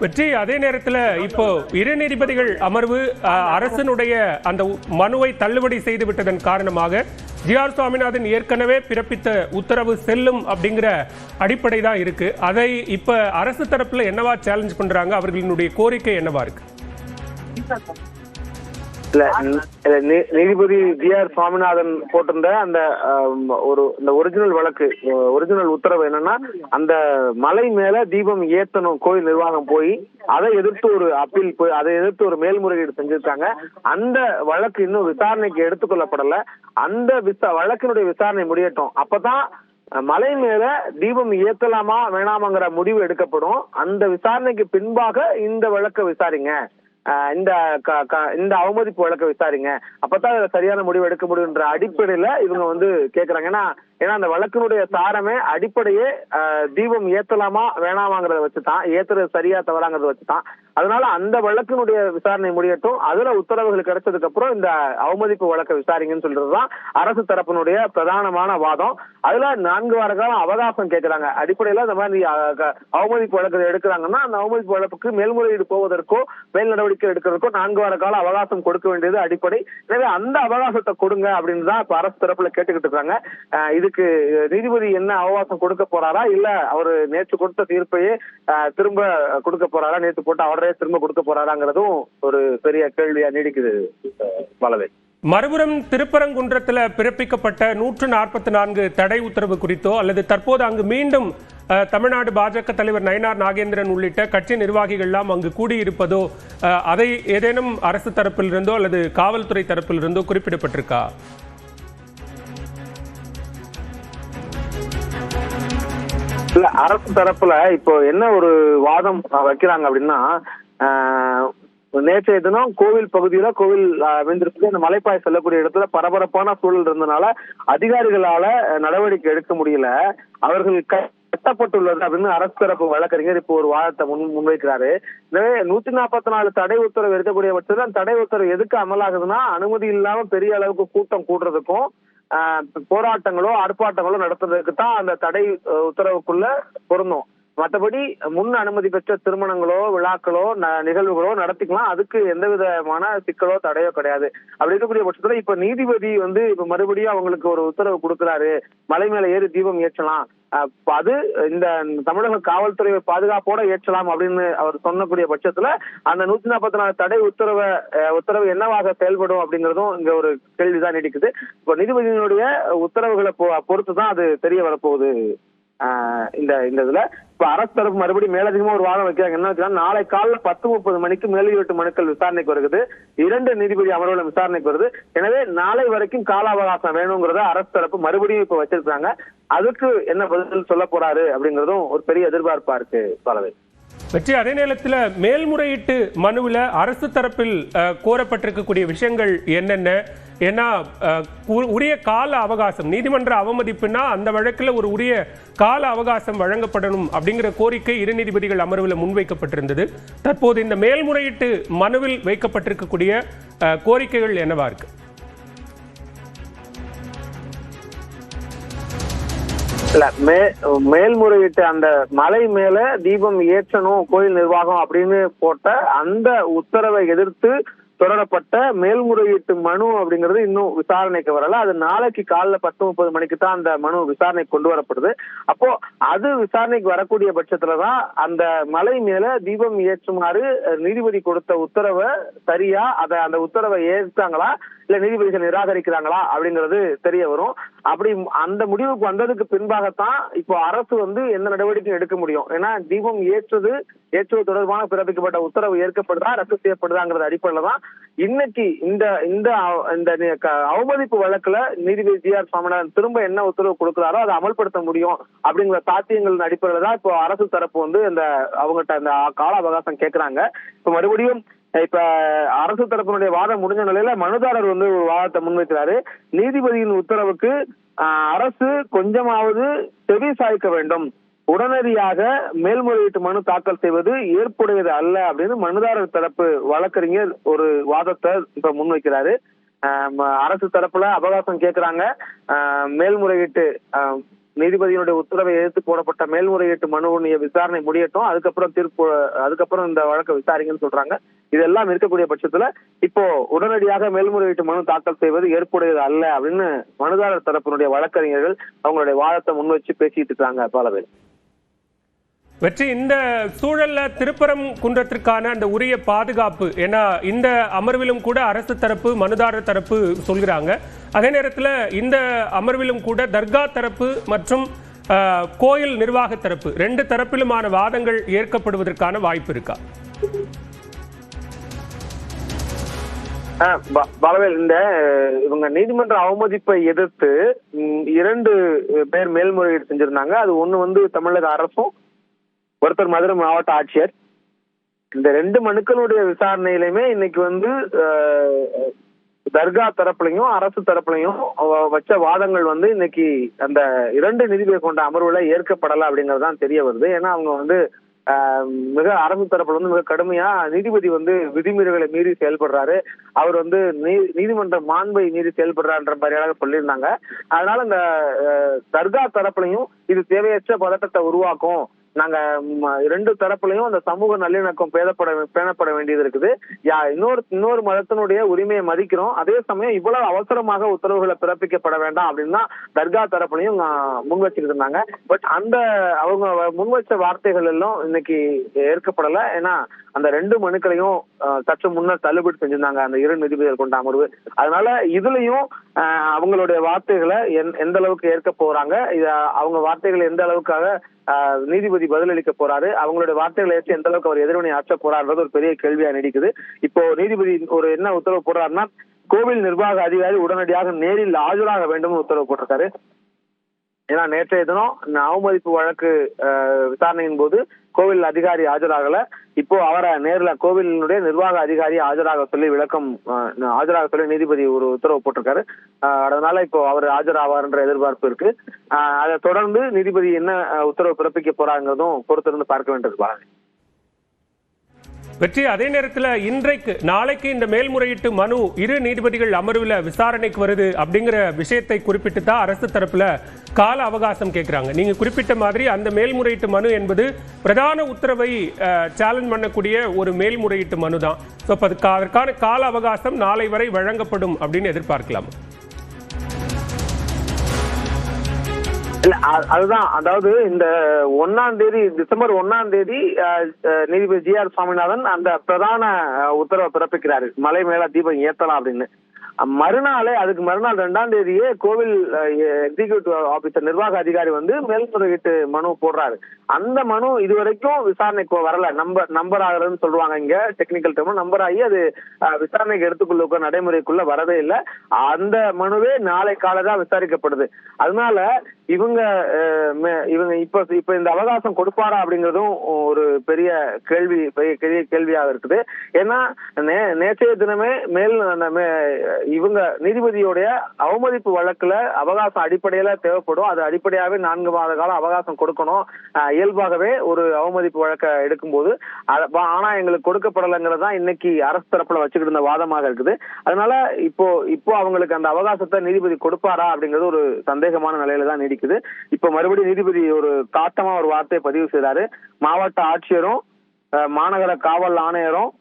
வெற்றி, அதே நேரத்தில் இப்போ 2 நீதிபதிகள் அமர்வு அரசனுடைய அந்த மனுவை தள்ளுபடி செய்து விட்டதன் காரணமாக ஜி.ஆர். சுவாமிநாதன் ஏற்கனவே பிறப்பித்த உத்தரவு செல்லும் அப்படிங்கிற அடிப்படை தான் இருக்கு. அதை இப்ப அரசு தரப்புல என்னவா சேலஞ்ச் பண்றாங்க, அவர்களினுடைய கோரிக்கை என்னவா இருக்கு? நீதிபதி ஜி.ஆர். சுவாமிநாதன் போட்டிருந்த அந்த ஒரிஜினல் வழக்கு, ஒரிஜினல் உத்தரவு என்னன்னா, அந்த மலை மேல தீபம் ஏத்தணும் கோயில் நிர்வாகம் போய் அதை எதிர்த்து ஒரு அப்பீல் போய் அதை எதிர்த்து ஒரு மேல்முறையீடு செஞ்சிருக்காங்க. அந்த வழக்கு இன்னும் விசாரணைக்கு எடுத்துக்கொள்ளப்படல. அந்த வழக்கினுடைய விசாரணை முடியட்டும், அப்பதான் மலை மேல தீபம் ஏத்தலாமா வேணாமாங்கிற முடிவு எடுக்கப்படும். அந்த விசாரணைக்கு பின்பாக இந்த வழக்கை விசாரிங்க, இந்த அவமதிப்பு வழக்கை விசாரிங்க, அப்பதான் சரியான முடிவு எடுக்க முடியுன்ற அடிப்படையில இவங்க வந்து கேக்குறாங்க. ஏன்னா அந்த வழக்கினுடைய சாரமே அடிப்படையே தீபம் ஏத்தலாமா வேணாமாங்கிறத வச்சுதான், ஏத்துறது சரியா தவறாங்கிறத வச்சுதான். அதனால அந்த வழக்கினுடைய விசாரணை முடியட்டும், அதுல உத்தரவுகள் கிடைச்சதுக்கு அப்புறம் இந்த அவமதிப்பு வழக்கை விசாரிங்கன்னு சொல்றதுதான் அரசு தரப்பினுடைய பிரதானமான வாதம். அதுல 4 வார காலம் அவகாசம் கேட்கிறாங்க. அடிப்படையில இந்த மாதிரி அவமதிப்பு வழக்கை எடுக்கிறாங்கன்னா அந்த அவமதிப்பு வழக்குக்கு மேல்முறையீடு போவதற்கோ மேல் நடவடிக்கை எடுக்கிறதுக்கோ 4 வார கால அவகாசம் கொடுக்க வேண்டியது அடிப்படை. எனவே அந்த அவகாசத்தை கொடுங்க அப்படின்னு தான் இப்ப அரசு தரப்புல கேட்டுக்கிட்டு இருக்காங்க. இதுக்கு நீதிபதி என்ன அவகாசம் கொடுக்க போறாரா, இல்ல அவரு நேற்று கொடுத்த தீர்ப்பையே திரும்ப கொடுக்க போறாரா, நேற்று போட்ட ஆர்டரே திரும்ப கொடுக்க போறாராங்கிறதும் ஒரு பெரிய கேள்வியா நீடிக்குது. பாலவே மறுபுறம் திருப்பரங்குன்றத்தில் பிறப்பிக்கப்பட்ட 144 தடை உத்தரவு குறித்தோ அல்லது தற்போது அங்கு மீண்டும் தமிழ்நாடு பாஜக தலைவர் நயினார் நாகேந்திரன் உள்ளிட்ட கட்சி நிர்வாகிகள் எல்லாம் அங்கு கூடியிருப்பதோ, அதை ஏதேனும் அரசு தரப்பிலிருந்தோ அல்லது காவல்துறை தரப்பிலிருந்தோ குறிப்பிடப்பட்டிருக்கா? இல்ல, அரசு தரப்புல இப்போ என்ன ஒரு வாதம் வைக்கிறாங்க அப்படின்னா, நேற்றைய தினம் கோவில் பகுதியில கோவில் அமைந்திருக்கு, அந்த மலைப்பாய் செல்லக்கூடிய இடத்துல பரபரப்பான சூழல் இருந்தனால அதிகாரிகளால நடவடிக்கை எடுக்க முடியல, அவர்கள் கட்டப்பட்டுள்ளது அப்படின்னு அரசு தரப்பு வழக்கறிஞர் இப்போ ஒரு வாதத்தை முன்வைக்கிறாரு. எனவே 144 தடை உத்தரவு இருக்கக்கூடிய பட்சத்தில் அந்த தடை உத்தரவு எதுக்கு அமலாகுதுன்னா, அனுமதி இல்லாம பெரிய அளவுக்கு கூட்டம் கூடுறதுக்கும் போராட்டங்களோ ஆர்ப்பாட்டங்களோ நடத்துறதுக்கு தான் அந்த தடை உத்தரவுக்குள்ள பொருந்தும். மற்றபடி முன் அனுமதி பெற்ற திருமணங்களோ விழாக்களோ நிகழ்வுகளோ நடத்திக்கலாம். அதுக்கு எந்த விதமான சிக்கலோ தடையோ கிடையாது. அப்படி இருக்கக்கூடிய பட்சத்துல இப்ப நீதிபதி வந்து இப்ப மறுபடியும் அவங்களுக்கு ஒரு உத்தரவு கொடுக்கிறாரு, மலை மேல ஏறி தீபம் ஏற்றலாம், அது இந்த தமிழக காவல்துறை பாதுகாப்போட ஏற்றலாம் அப்படின்னு அவர் சொன்னக்கூடிய பட்சத்துல அந்த 144 தடை உத்தரவு என்னவாக செயல்படும் அப்படிங்கறதும் இங்க ஒரு கேள்விதான் நீடிக்குது. இப்போ நீதிபதியினுடைய உத்தரவுகளை பொறுத்துதான் அது தெரிய வரப்போகுது. இந்த இதுல இப்ப அரசு தரப்பு மறுபடியும் மேலதிகமா ஒரு வாதம் வைக்கிறாங்க. என்ன வைக்கிறாங்க, நாளை காலைல 10:30 மணிக்கு மேல்முறையீட்டு மனுக்கள் விசாரணைக்கு வருகிறது, 2 நீதிபதி அமர்வுல விசாரணைக்கு வருது. எனவே நாளை வரைக்கும் கால அவகாசம் வேணுங்கிறத அரசு தரப்பு மறுபடியும் இப்ப வச்சிருக்காங்க. அதுக்கு என்ன பதில் சொல்ல போறாரு அப்படிங்கறதும் ஒரு பெரிய எதிர்பார்ப்பா இருக்கு. பலவை வெற்றி, அதே நேரத்தில் மேல்முறையீட்டு மனுவில் அரசு தரப்பில் கோரப்பட்டிருக்கக்கூடிய விஷயங்கள் என்னென்ன? ஏன்னா உரிய கால அவகாசம், நீதிமன்ற அவமதிப்புனா அந்த வழக்கில் ஒரு உரிய கால அவகாசம் வழங்கப்படணும் அப்படிங்கிற கோரிக்கை 2 நீதிபதிகள் அமர்வில் முன்வைக்கப்பட்டிருந்தது. தற்போது இந்த மேல்முறையீட்டு மனுவில் வைக்கப்பட்டிருக்கக்கூடிய கோரிக்கைகள் என்னவா இருக்கு? இல்ல, மேல்முறையீட்டு அந்த மலை மேல தீபம் ஏற்றணும் கோயில் நிர்வாகம் அப்படின்னு போட்ட அந்த உத்தரவை எதிர்த்து தொடரப்பட்ட மேல்முறையீட்டு மனு அப்படிங்கிறது இன்னும் விசாரணைக்கு வரல. அது நாளைக்கு காலைல 10:30 மணிக்கு தான் அந்த மனு விசாரணைக்கு கொண்டு வரப்படுது. அப்போ அது விசாரணைக்கு வரக்கூடிய பட்சத்துலதான் அந்த மலை மேல தீபம் ஏற்றுமாறு நீதிபதி கொடுத்த உத்தரவை சரியா அந்த உத்தரவை ஏற்றாங்களா இல்ல நீதிபதிகள் நிராகரிக்கிறாங்களா அப்படிங்கிறது தெரிய வரும். அப்படி அந்த முடிவுக்கு வந்ததுக்கு பின்பாகத்தான் இப்போ அரசு வந்து எந்த நடவடிக்கையும் எடுக்க முடியும். ஏன்னா தீபம் ஏற்றுவது தொடர்பான பிறப்பிக்கப்பட்ட உத்தரவு ஏற்கப்படுதா ரத்து செய்யப்படுதாங்கிறது அடிப்படையில தான் இன்னைக்கு இந்த அவமதிப்பு வழக்குல நீதிபதி GR சுவாமிநாதன் திரும்ப என்ன உத்தரவு கொடுக்கிறாரோ அதை அமல்படுத்த முடியும் அப்படிங்கிற சாத்தியங்களின் அடிப்படையில தான் இப்போ அரசு தரப்பு வந்து அவங்ககிட்ட இந்த கால அவகாசம் கேட்கிறாங்க. இப்ப மறுபடியும் இப்ப அரசு தரப்பினுடைய வாதம் முடிஞ்ச நிலையில மனுதாரர் வந்து ஒரு வாதத்தை முன்வைக்கிறாரு. நீதிபதியின் உத்தரவுக்கு அரசு கொஞ்சமாவது செவி சாய்க்க வேண்டும், உடனடியாக மேல்முறையீட்டு மனு தாக்கல் செய்வது ஏற்புடையது அல்ல அப்படின்னு மனுதாரர் தரப்பு வழக்கறிஞர் ஒரு வாதத்தை இப்ப முன்வைக்கிறாரு. அரசு தரப்புல அவகாசம் கேட்கிறாங்க. மேல்முறையீட்டு நீதிபதியினுடைய உத்தரவை எதிர்த்து போடப்பட்ட மேல்முறையீட்டு மனுவுடைய விசாரணை முடியட்டும், அதுக்கப்புறம் இந்த வழக்கை விசாரிங்கன்னு சொல்றாங்க. இதெல்லாம் இருக்கக்கூடிய பட்சத்துல இப்போ உடனடியாக மேல்முறையீட்டு மனு தாக்கல் செய்வது ஏற்புடையது அல்ல அப்படின்னு மனுதாரர் தரப்பினுடைய வழக்கறிஞர்கள் அவங்களுடைய வாதத்தை முன்வச்சு பேசிட்டு இருக்காங்க. பலவேல் வெற்றி, இந்த சூழல்ல திருப்பரங்குன்றத்திற்கான அந்த உரிய பாதுகாப்பு, ஏன்னா இந்த அமர்விலும் கூட அரசு தரப்பு மனுதாரர் தரப்பு சொல்கிறாங்க. அதே நேரத்தில் இந்த அமர்விலும் கூட தர்கா தரப்பு மற்றும் கோயில் நிர்வாக தரப்பு 2 தரப்பிலுமான வாதங்கள் ஏற்கப்படுவதற்கான வாய்ப்பு இருக்கா? பலவேல், இவங்க நீதிமன்ற அவமதிப்பை எதிர்த்து 2 பேர் மேல்முறையீடு செஞ்சிருந்தாங்க. அது ஒண்ணு வந்து தமிழக அரசும், ஒருத்தர் மதுரை மாவட்ட ஆட்சியர். இந்த 2 மனுக்களுடைய விசாரணையிலுமே இன்னைக்கு வந்து தர்கா தரப்புலையும் அரசு தரப்புலையும் வச்ச வாதங்கள் வந்து இன்னைக்கு அந்த 2 நீதிபதிகள் கொண்ட அமர்வுல ஏற்கப்படலை அப்படிங்கறதுதான் தெரிய வருது. ஏன்னா அவங்க வந்து மிக அரசு தரப்புல வந்து மிக கடுமையா நீதிபதி வந்து விதிமீறல்களை மீறி செயல்படுறாரு, அவர் வந்து நீதிமன்ற மாண்பை மீறி செயல்படுறான்ற மாதிரியாக சொல்லியிருந்தாங்க. அதனால இந்த தர்கா தரப்புலையும் இது தேவையற்ற பதட்டத்தை உருவாக்கும், நாங்க 2 தரப்புலையும் அந்த சமூக நல்லிணக்கம் பேணப்பட வேண்டியது இருக்குது, இன்னொரு மதத்தினுடைய உரிமையை மதிக்கிறோம், அதே சமயம் இவ்வளவு அவசரமாக உத்தரவுகளை பிறப்பிக்கப்பட வேண்டாம் அப்படின்னு தான் தர்கா தரப்புலையும் முன் வச்சுக்கிட்டு இருந்தாங்க. பட் அவங்க முன்வச்ச வார்த்தைகள் எல்லாம் இன்னைக்கு ஏற்கப்படல. ஏன்னா அந்த 2 மனுக்களையும் சற்று முன்னர் தள்ளுபடி செஞ்சிருந்தாங்க அந்த 2 நீதிபதிகள் கொண்ட அமர்வு. அதனால இதுலயும் அவங்களுடைய வார்த்தைகளை எந்த அளவுக்கு ஏற்க போறாங்க, அவங்க வார்த்தைகளை எந்த அளவுக்காக நீதிபதி பதிலளிக்க போறாரு, அவங்களுடைய வார்த்தைகளை ஏற்று எந்த அளவுக்கு அவர் எதிர்வினை ஆற்ற போறாருன்றது ஒரு பெரிய கேள்வியா நீடிக்குது. இப்போ நீதிபதி ஒரு என்ன உத்தரவு போடுறாருன்னா, கோவில் நிர்வாக அதிகாரி உடனடியாக நேரில் ஆஜராக வேண்டும் உத்தரவு போட்டிருக்காரு. ஏன்னா நேற்றைய தினம் அவமதிப்பு வழக்கு விசாரணையின் போது கோவில் அதிகாரி ஆஜராகல, இப்போ அவரை நேரில் கோவிலினுடைய நிர்வாக அதிகாரி ஆஜராக சொல்லி நீதிபதி ஒரு உத்தரவு போட்டிருக்காரு. அதனால இப்போ அவர் ஆஜராவார்ன்ற எதிர்பார்ப்பு இருக்கு. அதை தொடர்ந்து நீதிபதி என்ன உத்தரவு பிறப்பிக்க போறாங்கிறதும் பொறுத்திருந்து பார்க்க வேண்டியது. வெற்றி, அதே நேரத்தில் நாளைக்கு இந்த மேல்முறையீட்டு மனு இரு நீதிபதிகள் அமர்வில் விசாரணைக்கு வருது அப்படிங்கிற விஷயத்தை குறிப்பிட்டு தான் அரசு தரப்புல கால அவகாசம் கேட்கிறாங்க. நீங்க குறிப்பிட்ட மாதிரி அந்த மேல்முறையீட்டு மனு என்பது பிரதான உத்தரவை சேலஞ்ச் பண்ணக்கூடிய ஒரு மேல்முறையீட்டு மனு தான். அதற்கான கால அவகாசம் நாளை வரை வழங்கப்படும் அப்படின்னு எதிர்பார்க்கலாம். இல்ல அதுதான், அதாவது இந்த 1ஆம் தேதி டிசம்பர் 1ஆம் தேதி நீதிபதி ஜி.ஆர். சுவாமிநாதன் அந்த பிரதான உத்தரவை பிறப்பிக்கிறாரு, மலை மேல தீபம் ஏத்தலாம் அப்படின்னு. அதுக்கு மறுநாள் 2ஆம் தேதியே கோவில் எக்ஸிகியூட்டிவ் ஆபீசர் நிர்வாக அதிகாரி வந்து மேல்முறையீட்டு மனு போடுறாரு. அந்த மனு இதுவரைக்கும் விசாரணைக்கு வரல. நம்பர் ஆகுறதுன்னு சொல்லுவாங்க இங்க டெக்னிக்கல் டேர்ம். நம்பர் ஆகி அது விசாரணைக்கு எடுத்துக்கொள்ள நடைமுறைக்குள்ள வரவே இல்லை. அந்த மனுவே நாளை காலைதான் விசாரிக்கப்படுது. அதனால இவங்க இப்ப இந்த அவகாசம் கொடுப்பாரா அப்படிங்கறதும் ஒரு பெரிய கேள்வியாக இருக்குது. ஏன்னா நேற்றைய தினமே இவங்க நீதிபதியோடைய அவமதிப்பு வழக்குல அவகாசம் அடிப்படையில தேவைப்படும். அது அடிப்படையாவே 4 மாத காலம் அவகாசம் கொடுக்கணும் இயல்பாகவே ஒரு அவமதிப்பு வழக்க எடுக்கும் போது. ஆனா எங்களுக்கு கொடுக்கப்படலைங்கிறது தான் இன்னைக்கு அரசு தரப்புல வச்சுக்கிட்டு இருந்த வாதமாக இருக்குது. அதனால இப்போ அவங்களுக்கு அந்த அவகாசத்தை நீதிபதி கொடுப்பாரா அப்படிங்கிறது ஒரு சந்தேகமான நிலையில தான் நீடிக்குது. இப்ப மறுபடியும் நீதிபதி ஒரு காட்டமா ஒரு வார்த்தையை பதிவு செய்தாரு. மாவட்ட ஆட்சியரும் மாநகர காவல் ஆணையரும்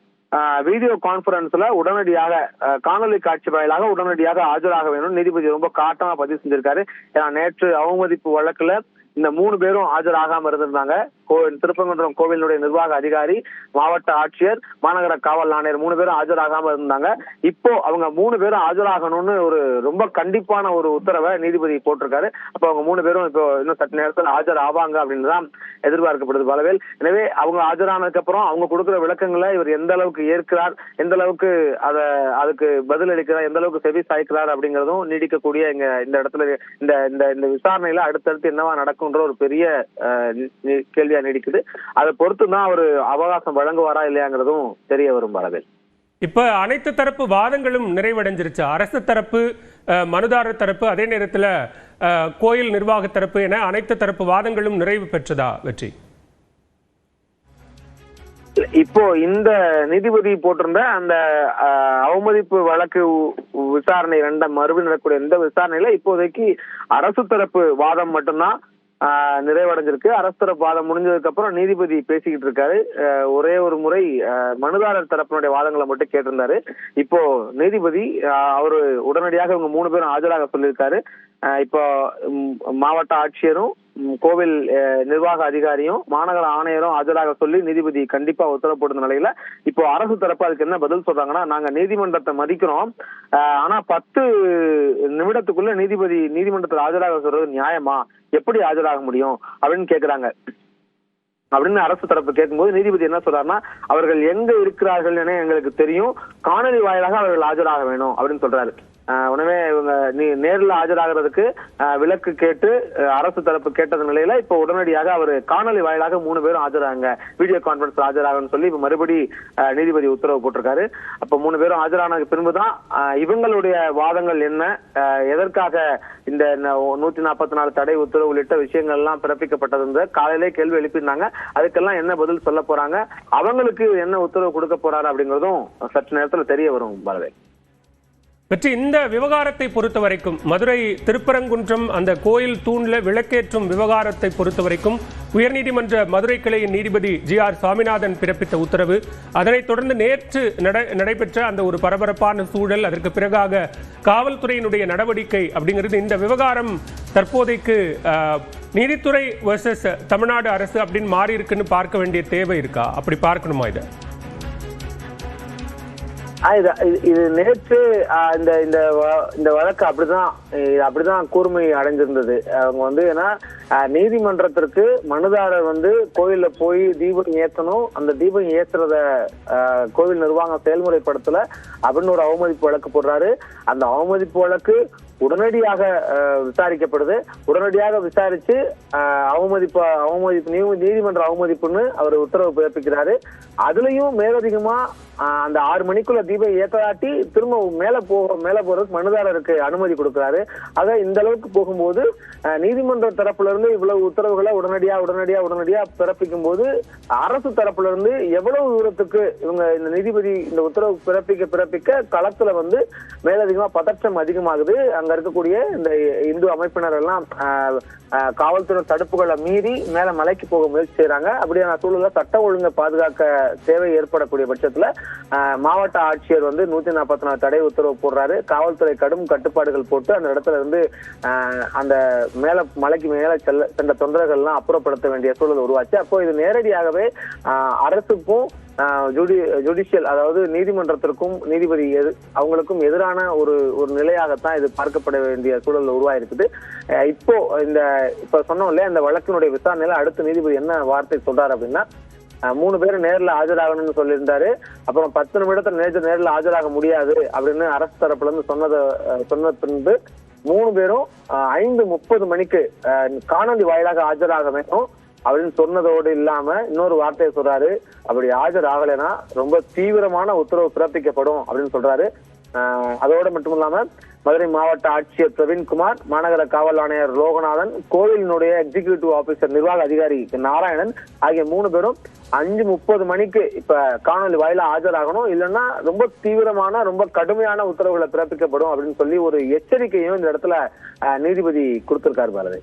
வீடியோ கான்பரன்ஸ்ல உடனடியாக காணொலி காட்சி வாயிலாக உடனடியாக ஆஜராக வேணும் நீதிபதி ரொம்ப காட்டமா பதிவு செஞ்சிருக்காரு. ஏன்னா நேற்று அவமதிப்பு வழக்குல இந்த 3 பேரும் ஆஜராகாம இருந்திருந்தாங்க. திருப்பரங்குன்றம் கோவிலுடைய நிர்வாக அதிகாரி, மாவட்ட ஆட்சியர், மாநகர காவல் ஆணையர் 3 பேரும் ஆஜராகாம இருந்தாங்க. இப்போ அவங்க 3 பேரும் ஆஜராகணும்னு ஒரு ரொம்ப கண்டிப்பான ஒரு உத்தரவை நீதிபதி போட்டிருக்காரு. அப்ப அவங்க 3 பேரும் இப்போ இன்னும் சற்று நேரத்தில் ஆஜர் ஆவாங்க அப்படின்னு தான் எதிர்பார்க்கப்படுது பலவேல். எனவே அவங்க ஆஜரானதுக்கு அப்புறம் அவங்க கொடுக்குற விளக்கங்களை இவர் எந்த அளவுக்கு ஏற்கிறார், எந்த அளவுக்கு அதுக்கு பதில் அளிக்கிறார், எந்த அளவுக்கு செவி சாய்க்கிறார் அப்படிங்கறதும் நீடிக்கக்கூடிய இந்த இடத்துல இந்த விசாரணையில அடுத்தடுத்து என்னவா நடக்கும்ன்ற ஒரு பெரிய கேள்வியா நீடிக்குது. அதை பொறுத்து தான் ஒரு அவகாசம் வழங்குவாரா இல்லையாங்கிறதும் தெரிய வரும். பலவேல், இப்ப அனைத்து தரப்பு வாதங்களும் நிறைவடைஞ்சிருச்சு. அரசு தரப்பு, மனுதாரர் தரப்பு, அதே நேரத்தில் கோயில் நிர்வாக தரப்பு என அனைத்து தரப்பு வாதங்களும் நிறைவு பெற்றதா வெற்றி? இப்போ இந்த நீதிபதி போட்டிருந்த அந்த அவமதிப்பு வழக்கு விசாரணை மறுபடியும் நடக்கக்கூடிய இந்த விசாரணையில இப்போதைக்கு அரசு தரப்பு வாதம் மட்டும்தான் நிறைவடைஞ்சிருக்கு. அரசு தரப்பு வாதம் முடிஞ்சதுக்கு அப்புறம் நீதிபதி பேசிக்கிட்டு இருக்காரு. ஒரே ஒரு முறை மனுதாரர் தரப்பினுடைய வாதங்களை மட்டும் கேட்டிருந்தாரு. இப்போ நீதிபதி அவரு உடனடியாக இவங்க 3 பேரும் ஆஜராக சொல்லியிருக்காரு. இப்போ மாவட்ட ஆட்சியரும் கோவில் நிர்வாக அதிகாரியும் மாநகர ஆணையரும் ஆஜராக சொல்லி நீதிபதி கண்டிப்பா உத்தரவு போட்ட நிலையில இப்போ அரசு தரப்பு அதுக்கு என்ன பதில் சொல்றாங்கன்னா, நாங்க நீதிமன்றத்தை மதிக்கிறோம், ஆனா 10 நிமிடத்துக்குள்ள நீதிமன்றத்தில் ஆஜராக சொல்றது நியாயமா, எப்படி ஆஜராக முடியும் அப்படின்னு கேக்குறாங்க. அப்படின்னு அரசு தரப்பு கேட்கும்போது நீதிபதி என்ன சொல்றாருன்னா, அவர்கள் எங்க இருக்கிறார்கள் என எங்களுக்கு தெரியும், காணொலி வாயிலாக அவர்கள் ஆஜராக வேணும் அப்படின்னு சொல்றாரு. உடனே இவங்க நேரில் ஆஜராகிறதுக்கு விலக்கு கேட்டு அரசு தரப்பு கேட்டது நிலையில இப்ப உடனடியாக அவர் காணொலி வாயிலாக 3 பேரும் ஆஜராங்க, வீடியோ கான்பரன்ஸ் ஆஜராகன்னு சொல்லி இப்ப மறுபடி நீதிபதி உத்தரவு போட்டிருக்காரு. அப்ப 3 பேரும் ஆஜரானதுக்கு பின்புதான் இவங்களுடைய வாதங்கள் என்ன, எதற்காக இந்த 144 தடை உத்தரவு உள்ளிட்ட விஷயங்கள் எல்லாம் பிறப்பிக்கப்பட்டது காலையிலே கேள்வி எழுப்பியிருந்தாங்க. அதுக்கெல்லாம் என்ன பதில் சொல்ல போறாங்க, அவங்களுக்கு என்ன உத்தரவு கொடுக்க போறாரு அப்படிங்கிறதும் சற்று நேரத்துல தெரிய வரும். பலவே வெற்றி, இந்த விவகாரத்தை பொறுத்த வரைக்கும் மதுரை திருப்பரங்குன்றம் அந்த கோயில் தூண்ல விளக்கேற்றும் விவகாரத்தை பொறுத்த வரைக்கும் உயர்நீதிமன்ற மதுரை கிளையின் நீதிபதி ஜி.ஆர். சுவாமிநாதன் பிறப்பித்த உத்தரவு, அதனைத் தொடர்ந்து நேற்று நடைபெற்ற அந்த ஒரு பரபரப்பான சூழல், அதற்கு பிறகாக காவல்துறையினுடைய நடவடிக்கை அப்படிங்கிறது இந்த விவகாரம் தற்போதைக்கு நீதித்துறை வர்சஸ் தமிழ்நாடு அரசு அப்படின்னு மாறி இருக்குன்னு பார்க்க வேண்டிய தேவை இருக்கா? அப்படி பார்க்கணுமா? இது நேற்று இந்த வழக்கு அப்படிதான் கூர்மை அடைஞ்சிருந்தது. அவங்க வந்து ஏன்னா நீதிமன்றத்திற்கு மனுதாரர் வந்து கோயில்ல போய் தீபம் ஏற்றணும், அந்த தீபம் ஏற்றுறத கோவில் நிர்வாகம் செயல்முறைப்படுத்தல அப்படின்னு ஒரு அவமதிப்பு வழக்கு போடுறாரு. அந்த அவமதிப்பு வழக்கு உடனடியாக விசாரிக்கப்படுது. உடனடியாக விசாரிச்சு நீதிமன்ற அவமதிப்புன்னு அவர் உத்தரவு பிறப்பிக்கிறாரு. அதுலயும் மேலதிகமா அந்த 6 மணிக்குள்ள தீபம் ஏற்றாட்டி திரும்ப மேல போறதுக்கு மனுதாரருக்கு அனுமதி கொடுக்கிறாரு. ஆக இந்த அளவுக்கு போகும்போது நீதிமன்ற தரப்புல இருந்து இவ்வளவு உத்தரவுகளை உடனடியா பிறப்பிக்கும் போது அரசு தரப்புல இருந்து எவ்வளவு தூரத்துக்கு இவங்க இந்த நீதிபதி இந்த உத்தரவு பிறப்பிக்க களத்துல வந்து மேலதிகமா பதற்றம் அதிகமாகுது. அங்க இருக்கக்கூடிய இந்த இந்து அமைப்பினர் எல்லாம் காவல்துறை தடுப்புகளை மீறி மேல மலைக்கு போக முயற்சி செய்யறாங்க. அப்படியான சூழல்ல சட்ட ஒழுங்கை பாதுகாக்க தேவை ஏற்படக்கூடிய பட்சத்துல மாவட்ட ஆட்சியர் வந்து 144 தடை உத்தரவு போடுறாரு. காவல்துறை கடும் கட்டுப்பாடுகள் போட்டு அந்த இடத்துல இருந்து அந்த மலைக்கு மேல சென்ற தொண்டர்கள் எல்லாம் அப்புறப்படுத்த வேண்டிய சூழல் உருவாச்சு. அப்போ இது நேரடியாகவே அரசுக்கும் ஜுடிஷியல் அதாவது நீதிமன்றத்திற்கும் நீதிபதி அவங்களுக்கும் எதிரான ஒரு நிலையாகத்தான் இது பார்க்கப்பட வேண்டிய சூழல் உருவாயிருக்குது. இப்ப சொன்னோம் இல்லையா, இந்த வழக்கினுடைய விசாரணையில அடுத்த நீதிபதி என்ன வார்த்தை சொல்றாரு அப்படின்னா, 3 பேர் நேரில் ஆஜராகணும்னு சொல்லியிருந்தாரு. அப்புறம் 10 நிமிடத்துல நேரில் ஆஜராக முடியாது அப்படின்னு அரசு தரப்புல இருந்து சொன்ன பின்பு 3 பேரும் 5:30 மணிக்கு காணொலி வாயிலாக ஆஜராக வேணும் அப்படின்னு சொன்னதோடு இல்லாம இன்னொரு வார்த்தையை சொல்றாரு, அப்படி ஆஜராகலைன்னா ரொம்ப தீவிரமான உத்தரவு பிறப்பிக்கப்படும் அப்படின்னு சொல்றாரு. அதோடு மட்டும் இல்லாம மதுரை மாவட்ட ஆட்சியர் பிரவீன்குமார், மாநகர காவல் ஆணையர் லோகநாதன், கோவிலினுடைய எக்ஸிகியூட்டிவ் ஆபீசர் நிர்வாக அதிகாரி நாராயணன் ஆகிய 3 பேரும் 5:30 மணிக்கு இப்ப காணொலி வாயில ஆஜராகணும், இல்லைன்னா ரொம்ப தீவிரமான ரொம்ப கடுமையான உத்தரவுகளை பிறப்பிக்கப்படும் அப்படின்னு சொல்லி ஒரு எச்சரிக்கையும் இந்த இடத்துல நீதிபதி கொடுத்திருக்காரு. பாரதி,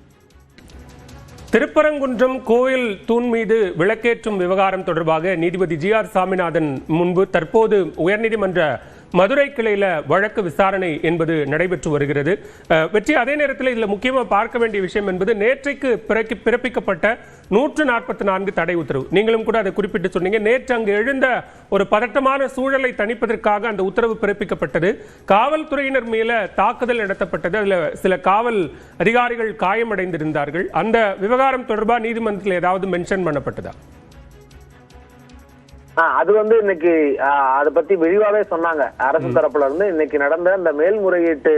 திருப்பரங்குன்றம் கோயில் தூண் மீது விளக்கேற்றும் விவகாரம் தொடர்பாக நீதிபதி GR சாமிநாதன் முன்பு தற்போது உயர்நீதிமன்ற மதுரை கிளையில வழக்கு விசாரணை என்பது நடைபெற்று வருகிறது. வெற்றி, அதே நேரத்தில் இதுல முக்கியமா பார்க்க வேண்டிய விஷயம் என்பது நேற்றைக்கு பிறப்பிக்கப்பட்ட 144 தடை உத்தரவு. நீங்களும் கூட அதை குறிப்பிட்டு சொன்னீங்க. நேற்று அங்கு எழுந்த ஒரு பதட்டமான சூழலை தணிப்பதற்காக அந்த உத்தரவு பிறப்பிக்கப்பட்டது. காவல்துறையினர் மேல தாக்குதல் நடத்தப்பட்டது. அதுல சில காவல் அதிகாரிகள் காயமடைந்திருந்தார்கள். அந்த விவகாரம் தொடர்பாக நீதிமன்றத்தில் ஏதாவது மென்ஷன் பண்ணப்பட்டதா? அது வந்து இன்னைக்கு அதை பத்தி விரிவாவே சொன்னாங்க அரசு தரப்புல இருந்து. இன்னைக்கு நடந்த இந்த மேல்முறையீட்டு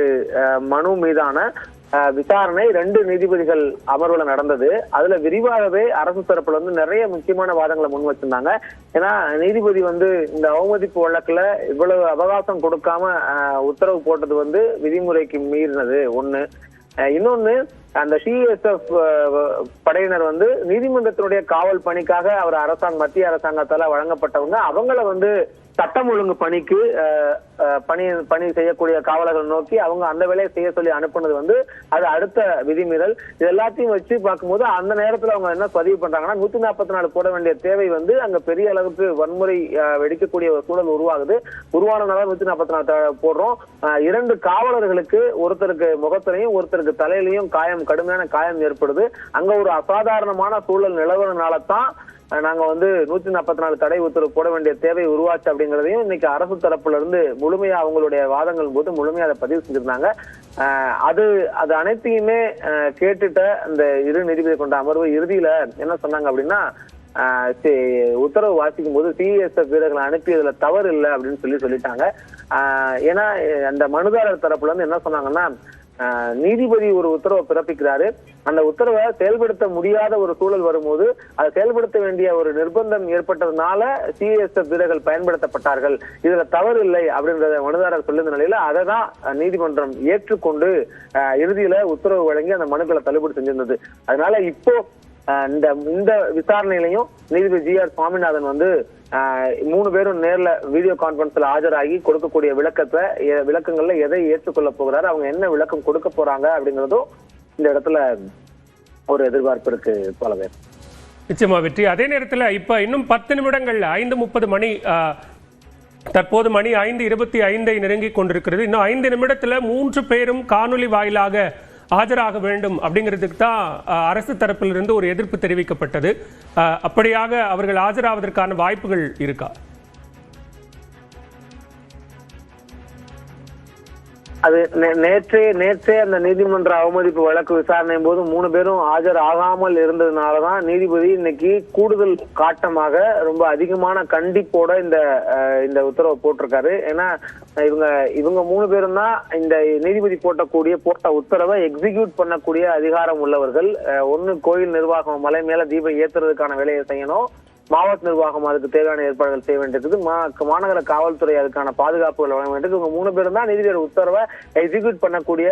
மனு மீதான விசாரணை 2 நீதிபதிகள் அமர்வுல நடந்தது. அதுல விரிவாகவே அரசு தரப்புல இருந்து நிறைய முக்கியமான வாதங்களை முன் வச்சிருந்தாங்க. ஏன்னா நீதிபதி வந்து இந்த அவமதிப்பு வழக்குல இவ்வளவு அவகாசம் கொடுக்காம உத்தரவு போட்டது வந்து விதிமுறைக்கு மீறினது ஒண்ணு. இன்னொன்னு, அந்த CSF படையினர் வந்து நீதிமன்றத்தினுடைய காவல் பணிக்காக அவர் மத்திய அரசாங்கத்தால வழங்கப்பட்டவங்க. அவங்கள வந்து சட்டம் ஒழுங்கு பணிக்கு பணி செய்யக்கூடிய காவலர்கள் நோக்கி அவங்க அந்த வேலையை செய்ய சொல்லி அனுப்புனது வந்து அது அடுத்த விதிமீறல். இது எல்லாத்தையும் வச்சு பார்க்கும்போது அந்த நேரத்துல அவங்க என்ன பதிவு பண்றாங்கன்னா 144 போட வேண்டிய தேவை வந்து அங்க பெரிய அளவுக்கு வன்முறை வெடிக்கக்கூடிய ஒரு சூழல் உருவானனால 144 போடுறோம். 2 காவலர்களுக்கு, ஒருத்தருக்கு முகத்திலையும் ஒருத்தருக்கு தலையிலையும் கடுமையான காயம் ஏற்படுது. அங்க ஒரு அசாதாரணமான சூழல் நிலவரனால தான் நாங்க வந்து 144 தடை உத்தரவு போட வேண்டிய தேவை உருவாச்சு அப்படிங்கறதையும் இன்னைக்கு அரசு தரப்புல இருந்து முழுமையா அவங்களுடைய வாதங்கள் போது முழுமையா அதை பதிவு செஞ்சிருந்தாங்க. அது அனைத்தையுமே கேட்டுட்ட இந்த 2 நீதிபதி கொண்ட அமர்வு இறுதியில என்ன சொன்னாங்க அப்படின்னா, உத்தரவு வாசிக்கும் போது CSF வீரர்களை அனுப்பியதுல தவறு இல்லை அப்படின்னு சொல்லிட்டாங்க. ஏன்னா அந்த மனுதாரர் தரப்புல இருந்து என்ன சொன்னாங்கன்னா, நீதிபதி ஒரு உத்தரவை பிறப்பிக்கிறாரு. அந்த உத்தரவை செயல்படுத்த முடியாத ஒரு சூழல் வரும்போது அதை செயல்படுத்த வேண்டிய ஒரு நிர்பந்தம் ஏற்பட்டதுனால CSF வீரர்கள் பயன்படுத்தப்பட்டார்கள், இதுல தவறு இல்லை அப்படின்றத மனுதாரர் சொல்லுற நிலையில அதை தான் நீதிமன்றம் ஏற்றுக்கொண்டு இறுதியில உத்தரவு வழங்கி அந்த மனுக்களை தள்ளுபடி செஞ்சிருந்தது. அதனால இப்போ இந்த விசாரணையிலையும் நீதிபதி GR சுவாமிநாதன் வந்து 3 பேரும் நேர்ல வீடியோ கான்பரன்ஸ்ல ஆஜராகி கொடுக்கக்கூடிய விளக்கங்கள்ல எதை ஏற்றுக்கொள்ள போகிறாரு, அவங்க என்ன விளக்கம் கொடுக்க போறாங்க அப்படிங்கறதும் இந்த இடத்துல ஒரு எதிர்பார்ப்பு இருக்கு. போலவே நிச்சயமா வெற்றி. அதே நேரத்தில் இப்ப இன்னும் 10 நிமிடங்கள் 5:30 மணி, தற்போது மணி 5:25 நெருங்கி கொண்டிருக்கிறது. இன்னும் 5 நிமிடத்துல 3 பேரும் காணொலி வாயிலாக ஆஜராக வேண்டும் அப்படிங்கிறதுக்கு தான் அரசு தரப்பிலிருந்து ஒரு எதிர்ப்பு தெரிவிக்கப்பட்டது. அப்படியாக அவர்கள் ஆஜராவதற்கான வாய்ப்புகள் இருக்கா? அது நேற்றே அந்த நீதிமன்ற அவமதிப்பு வழக்கு விசாரணையின் போது 3 பேரும் ஆஜர் ஆகாமல் இருந்ததுனாலதான் நீதிபதி இன்னைக்கு கூடுதல் காட்டமாக ரொம்ப அதிகமான கண்டிப்போட இந்த உத்தரவை போட்டிருக்காரு. ஏன்னா இவங்க 3 பேரும் தான் இந்த நீதிபதி போட்ட உத்தரவை எக்ஸிக்யூட் பண்ணக்கூடிய அதிகாரம் உள்ளவர்கள். ஒண்ணு கோயில் நிர்வாகம் மலை மேல தீபம் ஏத்துறதுக்கான வேலையை செய்யணும், மாவட்ட நிர்வாகம் அதுக்கு தேவையான ஏற்பாடுகள் செய்ய வேண்டியது, மாநகர காவல்துறை அதுக்கான பாதுகாப்புகள் வழங்க வேண்டியது. இவங்க 3 பேரும் தான் நீதிபதி உத்தரவை எக்ஸிக்யூட் பண்ணக்கூடிய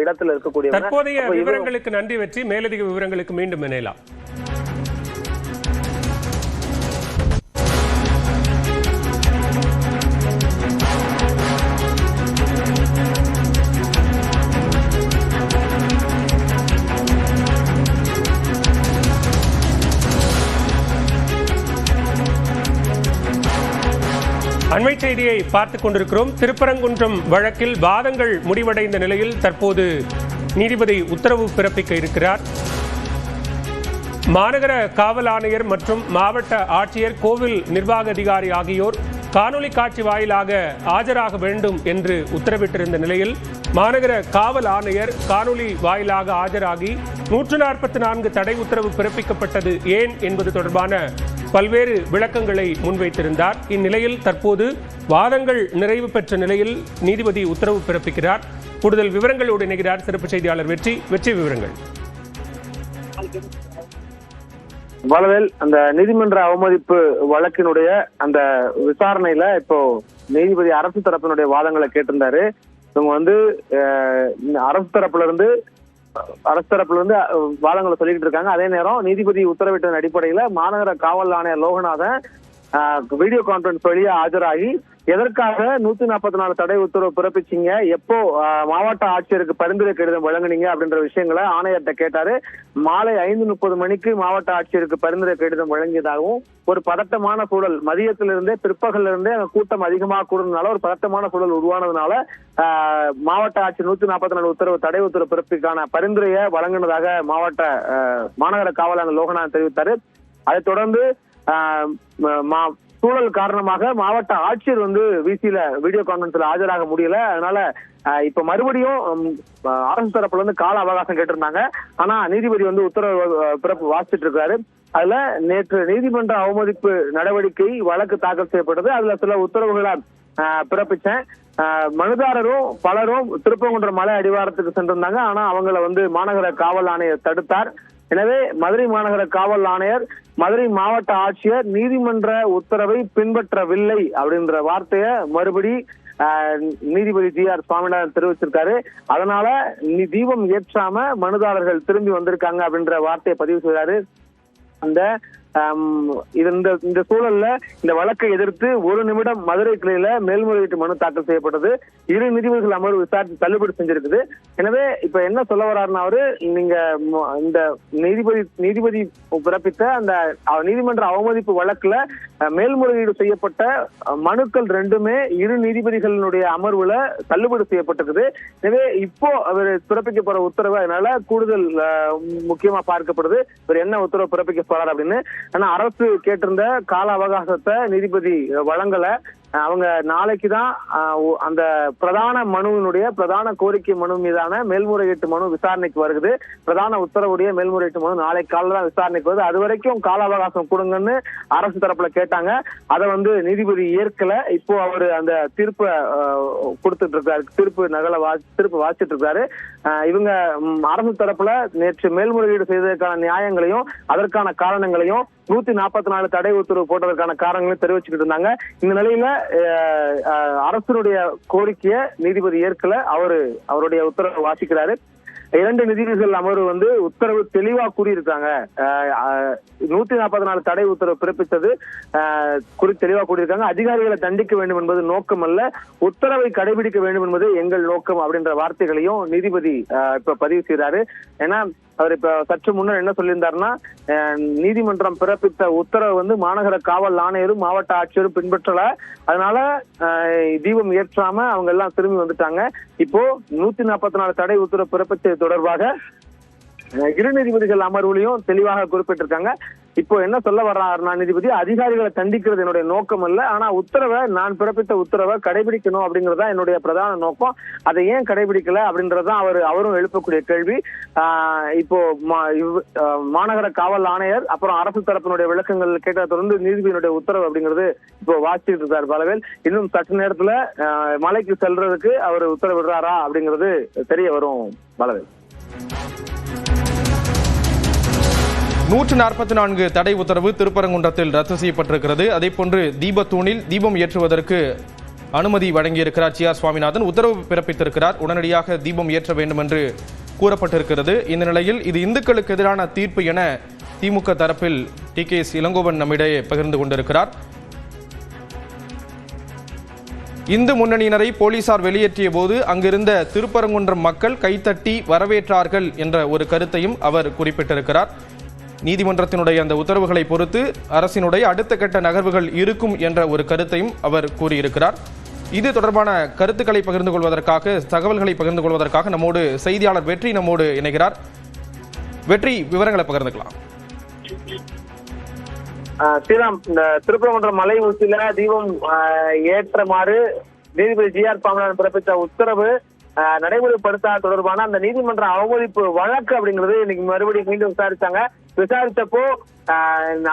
இடத்துல இருக்கக்கூடிய. தற்போதைய விவரங்களுக்கு நன்றி வெற்றி. மேலதிக விவரங்களுக்கு மீண்டும் இணையலாம். அண்மை செய்தியை பார்த்துக் கொண்டிருக்கிறோம். திருப்பரங்குன்றம் வழக்கில் வாதங்கள் முடிவடைந்த நிலையில் தற்போது நீதிபதி உத்தரவு பிறப்பிக்க இருக்கிறார். மாநகர காவல் ஆணையர் மற்றும் மாவட்ட ஆட்சியர், கோவில் நிர்வாக அதிகாரி ஆகியோர் காணொலி காட்சி வாயிலாக ஆஜராக வேண்டும் என்று உத்தரவிட்டிருந்த நிலையில் மாநகர காவல் ஆணையர் காணொலி வாயிலாக ஆஜராகி 144 தடை உத்தரவு பிறப்பிக்கப்பட்டது ஏன் என்பது தொடர்பான பல்வேறு விளக்கங்களை முன்வைத்திருந்தார். இந்நிலையில் தற்போது வாதங்கள் நிறைவு பெற்ற நிலையில் நீதிபதி உத்தரவு பிறப்பிக்கிறார். கூடுதல் விவரங்களோடு இணைகிறார் சிறப்பு செய்தியாளர் வெற்றி. விவரங்கள். வளவேல், அந்த நீதிமன்ற அவமதிப்பு வழக்கினுடைய அந்த விசாரணையில இப்போ நீதிபதி அரசு தரப்பினுடைய வாதங்களை கேட்டிருந்தாரு. இவங்க அரசு தரப்புல இருந்து வாதங்களை சொல்லிக்கிட்டு இருக்காங்க. அதே நேரம் நீதிபதி உத்தரவிட்டதன் அடிப்படையில மாநகர காவல் ஆணையர் லோகநாதன் வீடியோ கான்பரன்ஸ் வழியா ஆஜராகி எதற்காக 144 தடை உத்தரவு பிறப்பிச்சீங்க, எப்போ மாவட்ட ஆட்சியருக்கு பரிந்துரை கடிதம் வழங்குனீங்க அப்படின்ற விஷயங்களை ஆணையர்கிட்ட கேட்டாரு. மாலை 5:30 மணிக்கு மாவட்ட ஆட்சியருக்கு பரிந்துரை கடிதம் வழங்கியதாகவும், ஒரு பதட்டமான சூழல் மதியத்திலிருந்தே பிற்பகல்ல இருந்தே அங்க கூட்டம் அதிகமாக கூடுறதுனால ஒரு பதட்டமான சூழல் உருவானதுனால மாவட்ட ஆட்சியர் 144 தடை உத்தரவு பிறப்பிற்கான பரிந்துரையை வழங்கினதாக மாநகர காவல் ஆணையர் லோகநாதன் தெரிவித்தாரு. அதைத் தொடர்ந்து சூழல் காரணமாக மாவட்ட ஆட்சியர் விசில வீடியோ கான்பரன்ஸ்ல ஆஜராக முடியல. அதனால இப்ப மறுபடியும் அரசு தரப்புல இருந்து கால அவகாசம் கேட்டிருந்தாங்க. ஆனா நீதிபதி உத்தரவு வாசிச்சுட்டு இருக்காரு. அதுல நேற்று நீதிமன்ற அவமதிப்பு நடவடிக்கை வழக்கு தாக்கல் செய்யப்பட்டது. அதுல சில உத்தரவுகளை பிறப்பிச்சேன். மனுதாரரும் பலரும் திருப்பரங்குன்றம் மலை அடிவாரத்துக்கு சென்றிருந்தாங்க. ஆனா அவங்களை மாநகர காவல் ஆணையர் தடுத்தார். எனவே மதுரை மாநகர காவல் ஆணையர், மதுரை மாவட்ட ஆட்சியர் நீதிமன்ற உத்தரவை பின்பற்றவில்லை அப்படின்ற வார்த்தையை மறுபடி நீதிபதி GR சுவாமிநாதன் தெரிவிச்சிருக்காரு. அதனால தீபம் ஏற்றாம மனுதாரர்கள் திரும்பி வந்திருக்காங்க அப்படின்ற வார்த்தையை பதிவு செய்தாரு. இந்த சூழல்ல இந்த வழக்கை எதிர்த்து 1 நிமிடம் மதுரை கிளையில மேல்முறையீட்டு மனு தாக்கல் செய்யப்பட்டது. 2 நீதிபதிகள் அமர்வு விசாரித்து தள்ளுபடி செஞ்சிருக்குது. எனவே இப்ப என்ன சொல்ல வர்றாருன்னா, நீங்க இந்த நீதிபதி பிறப்பித்த அந்த நீதிமன்ற அவமதிப்பு வழக்குல மேல்முறையீடு செய்யப்பட்ட மனுக்கள் 2மே 2 நீதிபதிகளினுடைய அமர்வுல தள்ளுபடி செய்யப்பட்டிருக்குது. எனவே இப்போ அவர் பிறப்பிக்க போற உத்தரவு அதனால கூடுதல் முக்கியமா பார்க்கப்படுது. இவர் என்ன உத்தரவு பிறப்பிக்க போறார் அப்படின்னு. ஆனா அரசு கேட்டிருந்த கால அவகாசத்தை நீதிபதி வழங்கல. அவங்க நாளைக்குதான் அந்த பிரதான கோரிக்கை மனு மீதான மேல்முறையீட்டு மனு விசாரணைக்கு வருகிறது. பிரதான உத்தரவுடைய மேல்முறையீட்டு மனு நாளைக்கு காலையில தான் விசாரணைக்கு வருது. அது வரைக்கும் கால அவகாசம் கொடுங்கன்னு அரசு தரப்புல கேட்டாங்க. அதை நீதிபதி ஏற்கல. இப்போ அவரு அந்த தீர்ப்பை கொடுத்துட்டு இருக்காரு. தீர்ப்பு வாசிச்சுட்டு இருக்காரு. இவங்க அரசு தரப்புல நேற்று மேல்முறையீடு செய்ததற்கான நியாயங்களையும் அதற்கான காரணங்களையும் 144 தடை உத்தரவு போட்டதற்கான காரணங்களையும் தெரிவிச்சுக்கிட்டு இருந்தாங்க. இந்த நிலையில அரசுடைய கோரிக்கையை நீதிபதி ஏற்கல. அவருடைய உத்தரவை வாசிக்கிறாரு. 2 நீதிபதிகள் அமர்வு உத்தரவு தெளிவா கூறியிருக்காங்க. 144 தடை உத்தரவு பிறப்பித்தது குறித்து தெளிவா கூறியிருக்காங்க. அதிகாரிகளை தண்டிக்க வேண்டும் என்பது நோக்கம் அல்ல, உத்தரவை கடைபிடிக்க வேண்டும் என்பது எங்கள் நோக்கம் அப்படின்ற வார்த்தைகளையும் நீதிபதி இப்ப பதிவு செய்யறாரு. ஏன்னா அவர் இப்ப சற்று முன்னர் என்ன சொல்லியிருந்தாருன்னா, நீதிமன்றம் பிறப்பித்த உத்தரவு மாநகர காவல் ஆணையரும் மாவட்ட ஆட்சியரும் பின்பற்றல. அதனால தீபம் ஏற்றாம அவங்க எல்லாம் திரும்பி வந்துட்டாங்க. இப்போ 144 தடை உத்தரவு பிறப்பித்தது தொடர்பாக 2 நீதிபதிகள் அமர்வுலையும் தெளிவாக குறிப்பிட்டிருக்காங்க. இப்போ என்ன சொல்ல வர்றாருன்னா நீதிபதி, அதிகாரிகளை தண்டிக்கிறது என்னுடைய நோக்கம் அல்ல, ஆனா உத்தரவை நான் பிறப்பித்த உத்தரவை கடைபிடிக்கணும் அப்படிங்கறதா என்னுடைய பிரதான நோக்கம். அதை ஏன் கடைபிடிக்கல அப்படின்றதுதான் அவரும் எழுப்பக்கூடிய கேள்வி. இப்போ மாநகர காவல் ஆணையர் அப்புறம் அரசு தரப்பினுடைய விளக்கங்கள் கேட்டதை தொடர்ந்து நீதிபதியினுடைய உத்தரவு அப்படிங்கிறது இப்போ வாசிச்சுட்டு இருக்காரு பலவேல். இன்னும் சற்று நேரத்துல மலைக்கு செல்றதுக்கு அவர் உத்தரவிடுறாரா அப்படிங்கிறது தெரிய வரும் பலவேல். 144 தடை உத்தரவு திருப்பரங்குன்றத்தில் ரத்து செய்யப்பட்டிருக்கிறது. அதே போன்று தீபத்தூணில் தீபம் ஏற்றுவதற்கு அனுமதி வழங்கியிருக்கிறார் சி.ஆர். சுவாமிநாதன். உத்தரவு பிறப்பித்திருக்கிறார், உடனடியாக தீபம் ஏற்ற வேண்டும் என்று கூறப்பட்டிருக்கிறது. இந்த நிலையில் இது இந்துக்களுக்கு எதிரான தீர்ப்பு என திமுக தரப்பில் டி.கே.எஸ். இளங்கோவன் நம்மிடையே பகிர்ந்து கொண்டிருக்கிறார். இந்து முன்னணியினரை போலீசார் வெளியேற்றிய போது அங்கிருந்த திருப்பரங்குன்றம் மக்கள் கைத்தட்டி வரவேற்றார்கள் என்ற ஒரு கருத்தையும் அவர் குறிப்பிட்டிருக்கிறார். நீதிமன்றத்தினுடைய அந்த உத்தரவுகளை பொறுத்து அரசினுடைய அடுத்த கட்ட நகர்வுகள் இருக்கும் என்ற ஒரு கருத்தையும் அவர் கூறியிருக்கிறார். இது தொடர்பான கருத்துக்களை பகிர்ந்து கொள்வதற்காக, தகவல்களை பகிர்ந்து கொள்வதற்காக நம்மோடு செய்தியாளர் வெற்றி நம்மோடு இணைகிறார். வெற்றி, விவரங்களை பகிர்ந்துக்கலாம். ஸ்ரீராம், இந்த திருப்பரங்குன்றம் மலை உச்சியில தீபம் ஏற்றமாறு நீதிபதி ஜி.ஆர். சுவாமிநாதன் பிறப்பித்த உத்தரவு நடைமுறைப்படுத்த தொடர்பான அந்த நீதிமன்ற அவமதிப்பு வழக்கு அப்படிங்கிறது இன்னைக்கு மறுபடியும் மீண்டும் விசாரிச்சப்போ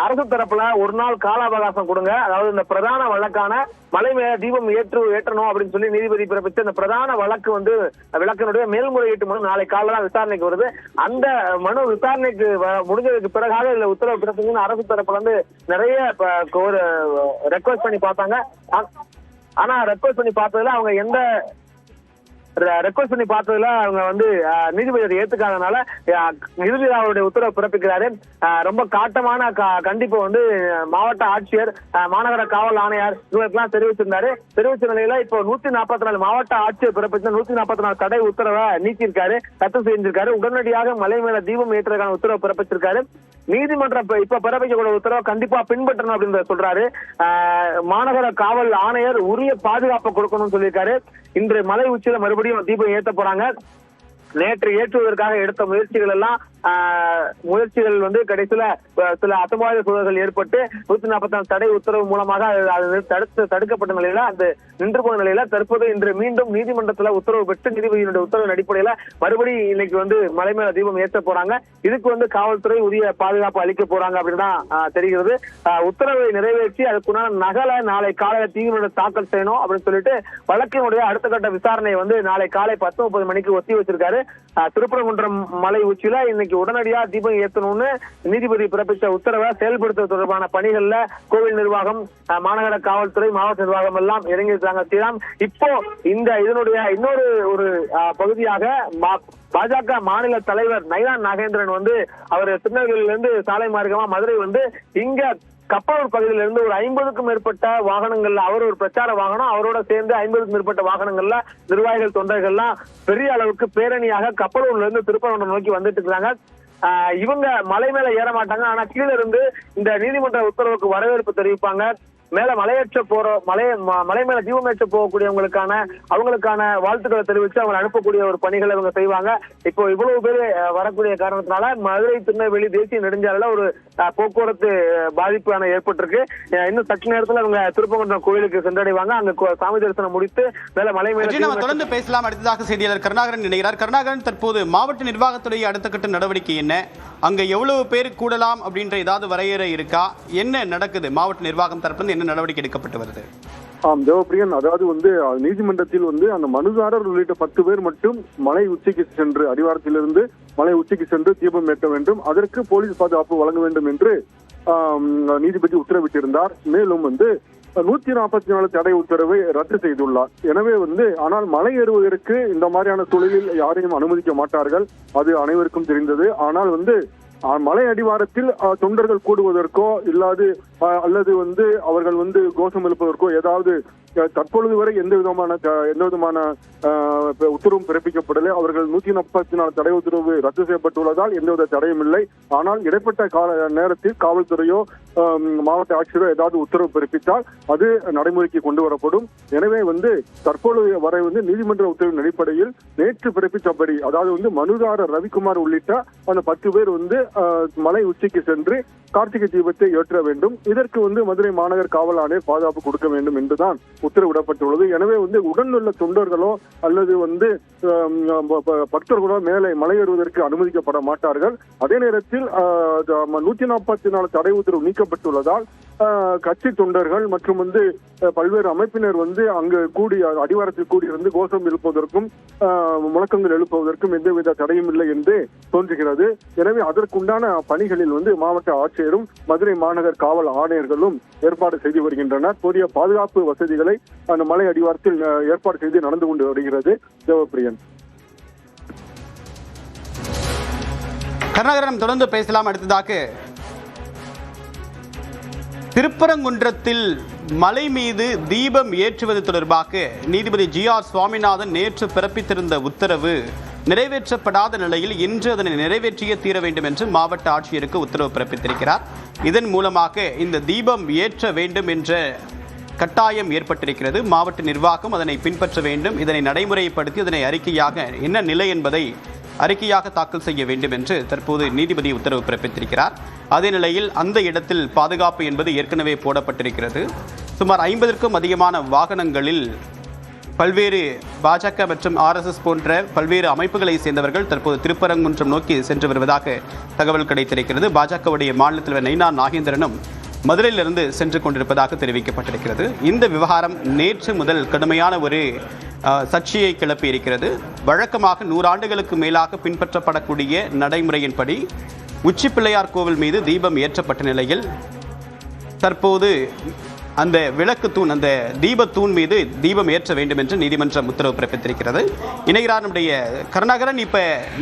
அரசு தரப்புல ஒரு நாள் கால அவகாசம் கொடுங்க, அதாவது இந்த பிரதான வழக்கான மலை மேல தீபம் ஏற்றணும் அப்படின்னு சொல்லி நீதிபதி பிறப்பிச்ச இந்த பிரதான வழக்கு விளக்கினுடைய மேல்முறையீட்டு மனு நாளை காலையில விசாரணைக்கு வருது. அந்த மனு விசாரணைக்கு முடிஞ்சதுக்கு பிறகாக இதுல உத்தரவு பிறப்பிங்கன்னு அரசு தரப்புல நிறைய ஒரு ரெக்வஸ்ட் பண்ணி பார்த்தாங்க. ஆனா ரெக்வஸ்ட் பண்ணி பார்த்ததுல அவங்க நீதிபதி அதை ஏத்துக்காதனால இறுதி அவருடைய உத்தரவு பிறப்பிக்கிறாரு. ரொம்ப காட்டமான கண்டிப்பு மாவட்ட ஆட்சியர், மாநகர காவல் ஆணையர் இவங்களுக்கெல்லாம் தெரிவிச்ச நிலையில இப்போ 144 மாவட்ட ஆட்சியர் பிறப்பிச்ச 144 தடை உத்தரவை நீக்கியிருக்காரு, ரத்து செஞ்சிருக்காரு. உடனடியாக மலை மேல தீபம் ஏற்றுவதற்கான உத்தரவு பிறப்பிச்சிருக்காரு. நீதிமன்றம் இப்ப பிறப்பிக்கக்கூடிய உத்தரவை கண்டிப்பா பின்பற்றணும் அப்படின்னு சொல்றாரு. மாநகர காவல் ஆணையர் உரிய பாதுகாப்பு கொடுக்கணும்னு சொல்லியிருக்காரு. இன்று மலை உச்சியில மறுபடியும் தீபம் ஏற்ற போறாங்க. நேற்று ஏற்றுவதற்காக எடுத்த முயற்சிகள் கடைசியில சில அசம்பாவித சூழல்கள் ஏற்பட்டு 144 தடை உத்தரவு மூலமாக தடுக்கப்பட்ட நிலையில அது நின்று போன நிலையில தற்போது இன்று மீண்டும் நீதிமன்றத்துல உத்தரவு பெற்று நீதிபதியினுடைய உத்தரவின் அடிப்படையில மறுபடியும் இன்னைக்கு மலை மேல தீபம் ஏற்ற போறாங்க. இதுக்கு காவல்துறை உரிய பாதுகாப்பு அளிக்க போறாங்க அப்படின்னு தான் தெரிகிறது. உத்தரவை நிறைவேற்றி அதுக்குண்டான நகலை நாளை காலையில நீதிமன்றம் தாக்கல் செய்யணும் அப்படின்னு சொல்லிட்டு வழக்கினுடைய அடுத்த கட்ட விசாரணை நாளை காலை 10:30 மணிக்கு ஒத்தி வச்சிருக்காரு. திருப்பரங்குன்றம் மலை உச்சியில இன்னைக்கு உடனடியா தீபம் ஏற்றணும்னு நீதிபதி பிறப்பித்த உத்தரவை செயல்படுத்துவது தொடர்பான பணிகள்ல கோவில் நிர்வாகம், மாநகர காவல்துறை, மாவட்ட நிர்வாகம் எல்லாம் இறங்கியிருக்காங்க. இப்போ இதனுடைய இன்னொரு ஒரு பகுதியாக பாஜக மாநில தலைவர் நயினார் நாகேந்திரன் அவர் திருநெல்வேலியில இருந்து சாலை மார்க்கமா மதுரை இங்க கப்பலூர் பகுதியில இருந்து ஒரு 50க்கும் மேற்பட்ட வாகனங்கள்ல அவர் ஒரு பிரச்சார வாகனம், அவரோட சேர்ந்து 50க்கும் மேற்பட்ட வாகனங்கள்ல நிர்வாகிகள், தொண்டர்கள்லாம் பெரிய அளவுக்கு பேரணியாக கப்பலூர்ல இருந்து திருப்பரங்குன்றம் நோக்கி வந்துட்டு இருக்காங்க. இவங்க மலை மேல ஏற மாட்டாங்க, ஆனா கீழே இருந்து இந்த நீதிமன்ற உத்தரவுக்கு வரவேற்பு தெரிவிப்பாங்க. மேல மலை மேல தீபம் ஏற்ற அவங்களுக்கான வாழ்த்துக்களை தெரிவித்து அவங்க அனுப்பக்கூடிய ஒரு பணிகளை இவங்க செய்வாங்க. இப்போ இவ்வளவு பேர் வரக்கூடிய காரணத்தினால மதுரை திருநெல்வேலி தேசிய நெடுஞ்சாலையில ஒரு போக்குவரத்து பாதிப்பான ஏற்பட்டிருக்கு. இன்னும் சற்று நேரத்தில் அவங்க திருப்பரங்குன்றம் கோயிலுக்கு சென்றடைவாங்க. அங்க சாமி தரிசனம் முடித்து மலை மேல தொடர்ந்து பேசலாம். அடுத்ததாக செய்தியாளர் கருணாகரன் இணைகிறார். கருணாகரன், தற்போது மாவட்ட நிர்வாகத்துடைய அடுத்த கட்ட நடவடிக்கை என்ன? அங்க எவ்வளவு பேர் கூடலாம் அப்படின்ற ஏதாவது வரையறை இருக்கா? என்ன நடக்குது? மாவட்ட நிர்வாகம் தரப்பு என்ன நடவடிக்கை எடுக்கப்பட்டு வருது? தேவப்பிரியன், அதாவது நீதிமன்றத்தில் அந்த மனுதாரர் உள்ளிட்ட 10 பேர் மட்டும் மலை உச்சிக்கு சென்று, அடிவாரத்திலிருந்து மலை உச்சிக்கு சென்று தீபம் ஏற்ற வேண்டும், அதற்கு போலீஸ் பாதுகாப்பு வழங்க வேண்டும் என்று நீதிபதி உத்தரவிட்டிருந்தார். மேலும் 144 தடை உத்தரவை ரத்து செய்துள்ளார். எனவே ஆனால் மலை ஏறுவதற்கு இந்த மாதிரியான சூழலில் யாரையும் அனுமதிக்க மாட்டார்கள், அது அனைவருக்கும் தெரிந்தது. ஆனால் மலை அடிவாரத்தில் தொண்டர்கள் கூடுவதற்கோ அல்லது அவர்கள் கோஷம் எழுப்பதற்கோ ஏதாவது தற்பொழுது வரை எந்த விதமான உத்தரவும் பிறப்பிக்கப்படலை. அவர்கள் 144 தடை உத்தரவு ரத்து செய்யப்பட்டுள்ளதால் எந்தவித தடையும் இல்லை. ஆனால் இடைப்பட்ட கால நேரத்தில் காவல்துறையோ மாவட்ட ஆட்சியரோ ஏதாவது உத்தரவு பிறப்பித்தால் அது நடைமுறைக்கு கொண்டு வரப்படும். எனவே தற்பொழுது வரை நீதிமன்ற உத்தரவின் அடிப்படையில் நேற்று பிறப்பித்தபடி, அதாவது மனுதாரர் ரவிக்குமார் உள்ளிட்ட அந்த 10 பேர் மலை உச்சிக்கு சென்று கார்த்திகை தீபத்தை ஏற்ற வேண்டும். இதற்கு மதுரை மாநகர் காவல் ஆணையர் பாதுகாப்பு கொடுக்க வேண்டும் என்றுதான் உத்தரவிடப்பட்டுள்ளது. எனவே உடனுள்ள தொண்டர்களோ அல்லது பக்தர்களோ மேலே மலையேறுவதற்கு அனுமதிக்கப்பட மாட்டார்கள். அதே நேரத்தில் 144 தடை உத்தரவு நீக்கப்பட்டுள்ளதால் கட்சி தொண்டர்கள் மற்றும் பல்வேறு அமைப்பினர் அங்கு கூடி அடிவாரத்தில் கூடியிருந்து கோஷம் எழுப்புவதற்கும் முழக்கங்கள் எழுப்புவதற்கும் எந்தவித தடையும் இல்லை என்று தோன்றுகிறது. எனவே அதற்குண்டான பணிகளில் மாவட்ட ஆட்சியரும் மதுரை மாநகர் காவல் ஆணையர்களும் ஏற்பாடு செய்து வருகின்றனர். போதிய பாதுகாப்பு வசதிகளை அந்த மலை அடிவாரத்தில் ஏற்பாடு செய்து நடந்து கொண்டு வருகிறது. தேவப்பிரியன். கருணாகரன், தொடர்ந்து பேசலாம். அடுத்ததாக திருப்பரங்குன்றத்தில் மலை மீது தீபம் ஏற்றுவது தொடர்பாக நீதிபதி GR சுவாமிநாதன் நேற்று பிறப்பித்திருந்த உத்தரவு நிறைவேற்றப்படாத நிலையில் இன்று அதனை நிறைவேற்றியே தீர வேண்டும் என்று மாவட்ட ஆட்சியருக்கு உத்தரவு பிறப்பித்திருக்கிறார். இதன் மூலமாக இந்த தீபம் ஏற்ற வேண்டும் என்ற கட்டாயம் ஏற்பட்டிருக்கிறது. மாவட்ட நிர்வாகம் அதனை பின்பற்ற வேண்டும். இதனை நடைமுறைப்படுத்தி அதனை அறிக்கையாக என்ன நிலை என்பதை அறிக்கையாக தாக்கல் செய்ய வேண்டும் என்று தற்போது நீதிபதி உத்தரவு பிறப்பித்திருக்கிறார். அதே நிலையில் அந்த இடத்தில் பாதுகாப்பு என்பது ஏற்கனவே போடப்பட்டிருக்கிறது. சுமார் 50க்கும் அதிகமான வாகனங்களில் பல்வேறு பாஜக மற்றும் RSS போன்ற பல்வேறு அமைப்புகளை சேர்ந்தவர்கள் தற்போது திருப்பரங்குன்றம் நோக்கி சென்று வருவதாக தகவல் கிடைத்திருக்கிறது. பாஜகவுடைய மாநில தலைவர் நயினா நாகேந்திரனும் மதுரையிலிருந்து சென்று கொண்டிருப்பதாக தெரிவிக்கப்பட்டிருக்கிறது. இந்த விவகாரம் நேற்று முதல் கடுமையான ஒரு சர்ச்சையை கிளப்பி இருக்கிறது. வழக்கமாக 100 ஆண்டுகளுக்கு மேலாக பின்பற்றப்படக்கூடிய நடைமுறையின்படி உச்சி பிள்ளையார் கோவில் மீது தீபம் ஏற்றப்பட்ட நிலையில் தற்போது அந்த விளக்கு தூண், அந்த தீபத்தூண் மீது தீபம் ஏற்ற வேண்டும் என்று நீதிமன்றம் உத்தரவு பிறப்பித்திருக்கிறது. இணைகிறார் நம்முடைய கருணாகரன். இப்ப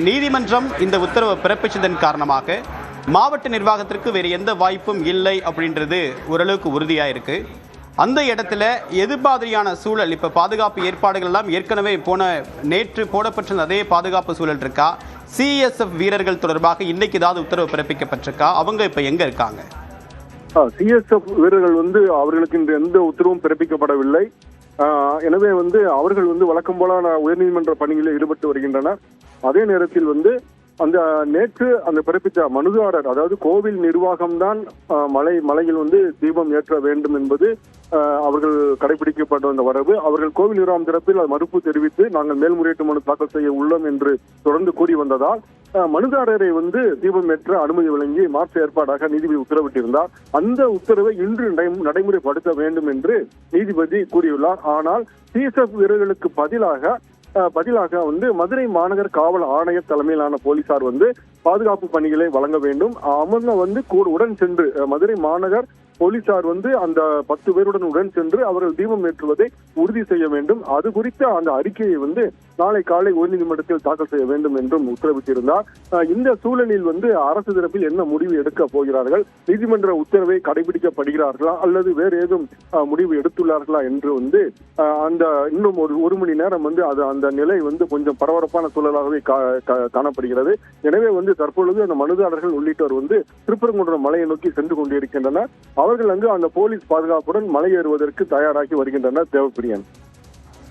நீதிமன்றம் இந்த உத்தரவை பிறப்பிச்சதன் காரணமாக மாவட்ட நிர்வாகத்திற்கு வேறு எந்த வாய்ப்பும் இல்லை அப்படின்றது ஓரளவுக்கு உறுதியா இருக்கு. அந்த இடத்துல எது மாதிரியான சூழல், இப்ப பாதுகாப்பு ஏற்பாடுகள் எல்லாம் ஏற்கனவே நேற்று போடப்பட்ட அதே பாதுகாப்பு சூழல் இருக்கா? CSF வீரர்கள் தொடர்பாக இன்னைக்கு ஏதாவது உத்தரவு பிறப்பிக்கப்பட்டிருக்கா? அவங்க இப்ப எங்க இருக்காங்க? CSF வீரர்கள் அவர்களுக்கு இன்று எந்த உத்தரவும் பிறப்பிக்கப்படவில்லை. எனவே அவர்கள் வழக்கம் போல உயர்நீதிமன்ற பணிகளில் ஈடுபட்டு வருகின்றனர். அதே நேரத்தில் அந்த நேற்று அந்த பிறப்பித்த மனுதாரர், அதாவது கோவில் நிர்வாகம்தான் மலையில் தீபம் ஏற்ற வேண்டும் என்பது அவர்கள் கடைபிடிக்கப்பட்ட அந்த வரவு. அவர்கள் கோவில் நிர்வாகம் தரப்பில் மறுப்பு தெரிவித்து நாங்கள் மேல்முறையீட்டு மனு தாக்கல் செய்ய உள்ளோம் என்று தொடர்ந்து கூறி வந்ததால் மனுதாரரை தீபம் ஏற்ற அனுமதி வழங்கி மாற்று ஏற்பாடாக நீதிபதி உத்தரவிட்டிருந்தார். அந்த உத்தரவை இன்று நடைமுறைப்படுத்த வேண்டும் என்று நீதிபதி கூறியுள்ளார். ஆனால் CSF வீரர்களுக்கு பதிலாக மதுரை மாநகர் காவல் ஆணையர் தலைமையிலான போலீசார் பாதுகாப்பு பணிகளை வழங்க வேண்டும். அவங்க உடன் சென்று மதுரை மாநகர் போலீசார் அந்த 10 பேருடன் உடன் சென்று அவர்கள் தீபம் ஏற்றுவதை உறுதி செய்ய வேண்டும். அது குறித்த அந்த அறிக்கையை நாளை காலை உயர்நீதிமன்றத்தில் தாக்கல் செய்ய வேண்டும் என்றும் உத்தரவிட்டிருந்தார். இந்த சூழலில் அரசு தரப்பில் என்ன முடிவு எடுக்க போகிறார்கள், நீதிமன்ற உத்தரவை கடைபிடிக்கப்படுகிறார்களா அல்லது வேறு ஏதும் முடிவு எடுத்துள்ளார்களா என்று அந்த இன்னும் ஒரு மணி நேரம் அந்த நிலை கொஞ்சம் பரபரப்பான சூழலாகவே காணப்படுகிறது. எனவே தற்பொழுது அந்த மனுதாரர்கள் உள்ளிட்டோர் திருப்பரங்குன்றம் மலையை நோக்கி சென்று கொண்டிருக்கின்றனர். அவர்கள் அந்த போலீஸ் பாதுகாப்புடன் மலையேறுவதற்கு தயாராகி வருகின்றனர். தேவப்பிரியன்.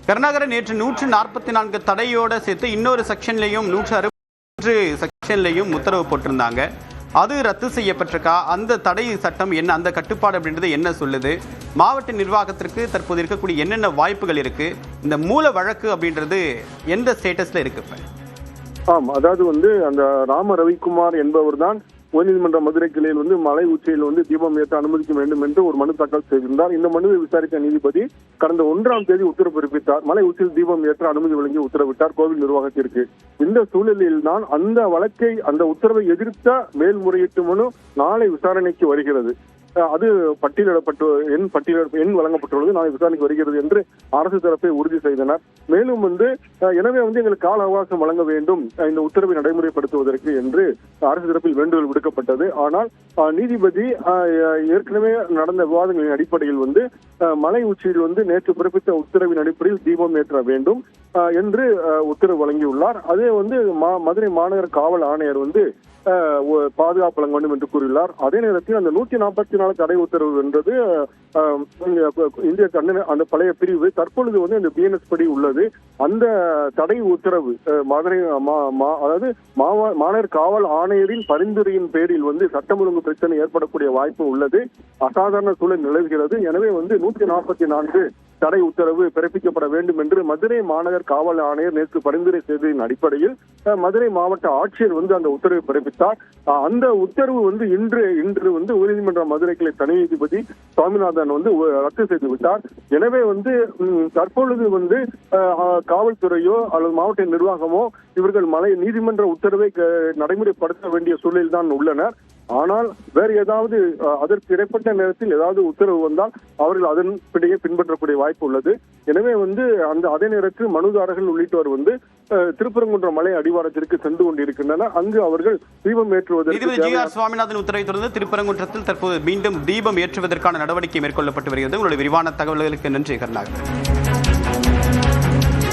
கருணாகரன், நேற்று 144 தடையோட சேர்த்து இன்னொரு செக்ஷன்லையும் 160 செக்ஷன்லையும் உத்தரவு போட்டிருந்தாங்க. அது ரத்து செய்யப்பட்டிருக்கா? அந்த தடை சட்டம் என்ன, அந்த கட்டுப்பாடு அப்படின்றது என்ன சொல்லுது? மாவட்ட நிர்வாகத்திற்கு தற்போது இருக்கக்கூடிய என்னென்ன வாய்ப்புகள் இருக்கு? இந்த மூல வழக்கு அப்படின்றது எந்த ஸ்டேட்டஸ்ல இருக்கு? அதாவது அந்த ராம ரவிக்குமார் என்பவர் தான் உயர்நீதிமன்ற மதுரை கிளையில் மலை உச்சியில் தீபம் ஏற்ற அனுமதிக்க வேண்டும் என்று ஒரு மனு தாக்கல் செய்திருந்தார். இந்த மனுவை விசாரித்த நீதிபதி கடந்த 1ஆம் தேதி உத்தரவு பிறப்பித்தார். மலை உச்சியில் தீபம் ஏற்ற அனுமதி வழங்கி உத்தரவிட்டார் கோவில் நிர்வாகத்திற்கு. இந்த சூழலில் தான் அந்த வழக்கை, அந்த உத்தரவை எதிர்த்த மேல்முறையீட்டு மனு நாளை விசாரணைக்கு வருகிறது. அது பட்டியலிடப்பட்டு எண் வழங்கப்பட்டுள்ளது, நாளை விசாரணைக்கு வருகிறது என்று அரசு தரப்பை உறுதி செய்தனர். மேலும் எனவே எங்களுக்கு கால அவகாசம் வழங்க வேண்டும் இந்த உத்தரவை நடைமுறைப்படுத்துவதற்கு என்று அரசு தரப்பில் வேண்டுகோள் விடுக்கப்பட்டது. ஆனால் நீதிபதி ஏற்கனவே நடந்த விவாதங்களின் அடிப்படையில் மலை உச்சியில் நேற்று பிறப்பித்த உத்தரவின் அடிப்படையில் தீபம் ஏற்ற வேண்டும் என்று உத்தரவு வழங்கியுள்ளார். அதே மதுரை மாநகர காவல் ஆணையர் பாதுகாப்பு வழங்க வேண்டும் என்று கூறியுள்ளார். அதே நேரத்தில் அந்த 144 தடை உத்தரவு என்றது இந்திய அந்த பழைய பிரிவு தற்பொழுது அந்த பிஎன்எஸ் படி உள்ளது. அந்த தடை உத்தரவு மதுரை அதாவது மாநகர காவல் ஆணையரின் பரிந்துரையின் பேரில் சட்டம் ஒழுங்கு பிரச்சனை ஏற்படக்கூடிய வாய்ப்பு உள்ளது. அசாதாரண சூழல் நிலவுகிறது. எனவே 144 தடை உத்தரவு பிறப்பிக்கப்பட வேண்டும் என்று மதுரை மாநகர் காவல் ஆணையர் நேற்று பரிந்துரை செய்ததின் அடிப்படையில் மதுரை மாவட்ட ஆட்சியர் அந்த உத்தரவை பிறப்பித்தார். அந்த உத்தரவு இன்று உயர்நீதிமன்ற மதுரை கிளை தனி நீதிபதி சுவாமிநாதன் ரத்து செய்து விட்டார். எனவே தற்பொழுது காவல்துறையோ அல்லது மாவட்ட நிர்வாகமோ இவர்கள் நீதிமன்ற உத்தரவை நடைமுறைப்படுத்த வேண்டிய சூழலில் தான் உள்ளனர். ஆனால் வேறு ஏதாவது அதற்கு இடைப்பட்ட நேரத்தில் ஏதாவது உத்தரவு வந்தால் அவர்கள் அதன்படியே பின்பற்றக்கூடிய வாய்ப்பு உள்ளது. எனவே அதே நேரத்தில் மனுதாரர்கள் உள்ளிட்டோர் திருப்பரங்குன்றம் மலை அடிவாரத்திற்கு சென்று கொண்டிருக்கின்றனர். அங்கு அவர்கள் தீபம் ஏற்றுவதற்கு சுவாமிநாதன் உத்தரவை தொடர்ந்து திருப்பரங்குன்றத்தில் தற்போது மீண்டும் தீபம் ஏற்றுவதற்கான நடவடிக்கை மேற்கொள்ளப்பட்டு வருகிறது. உங்களுடைய விரிவான தகவல்களுக்கு நன்றி கருணாகரன்.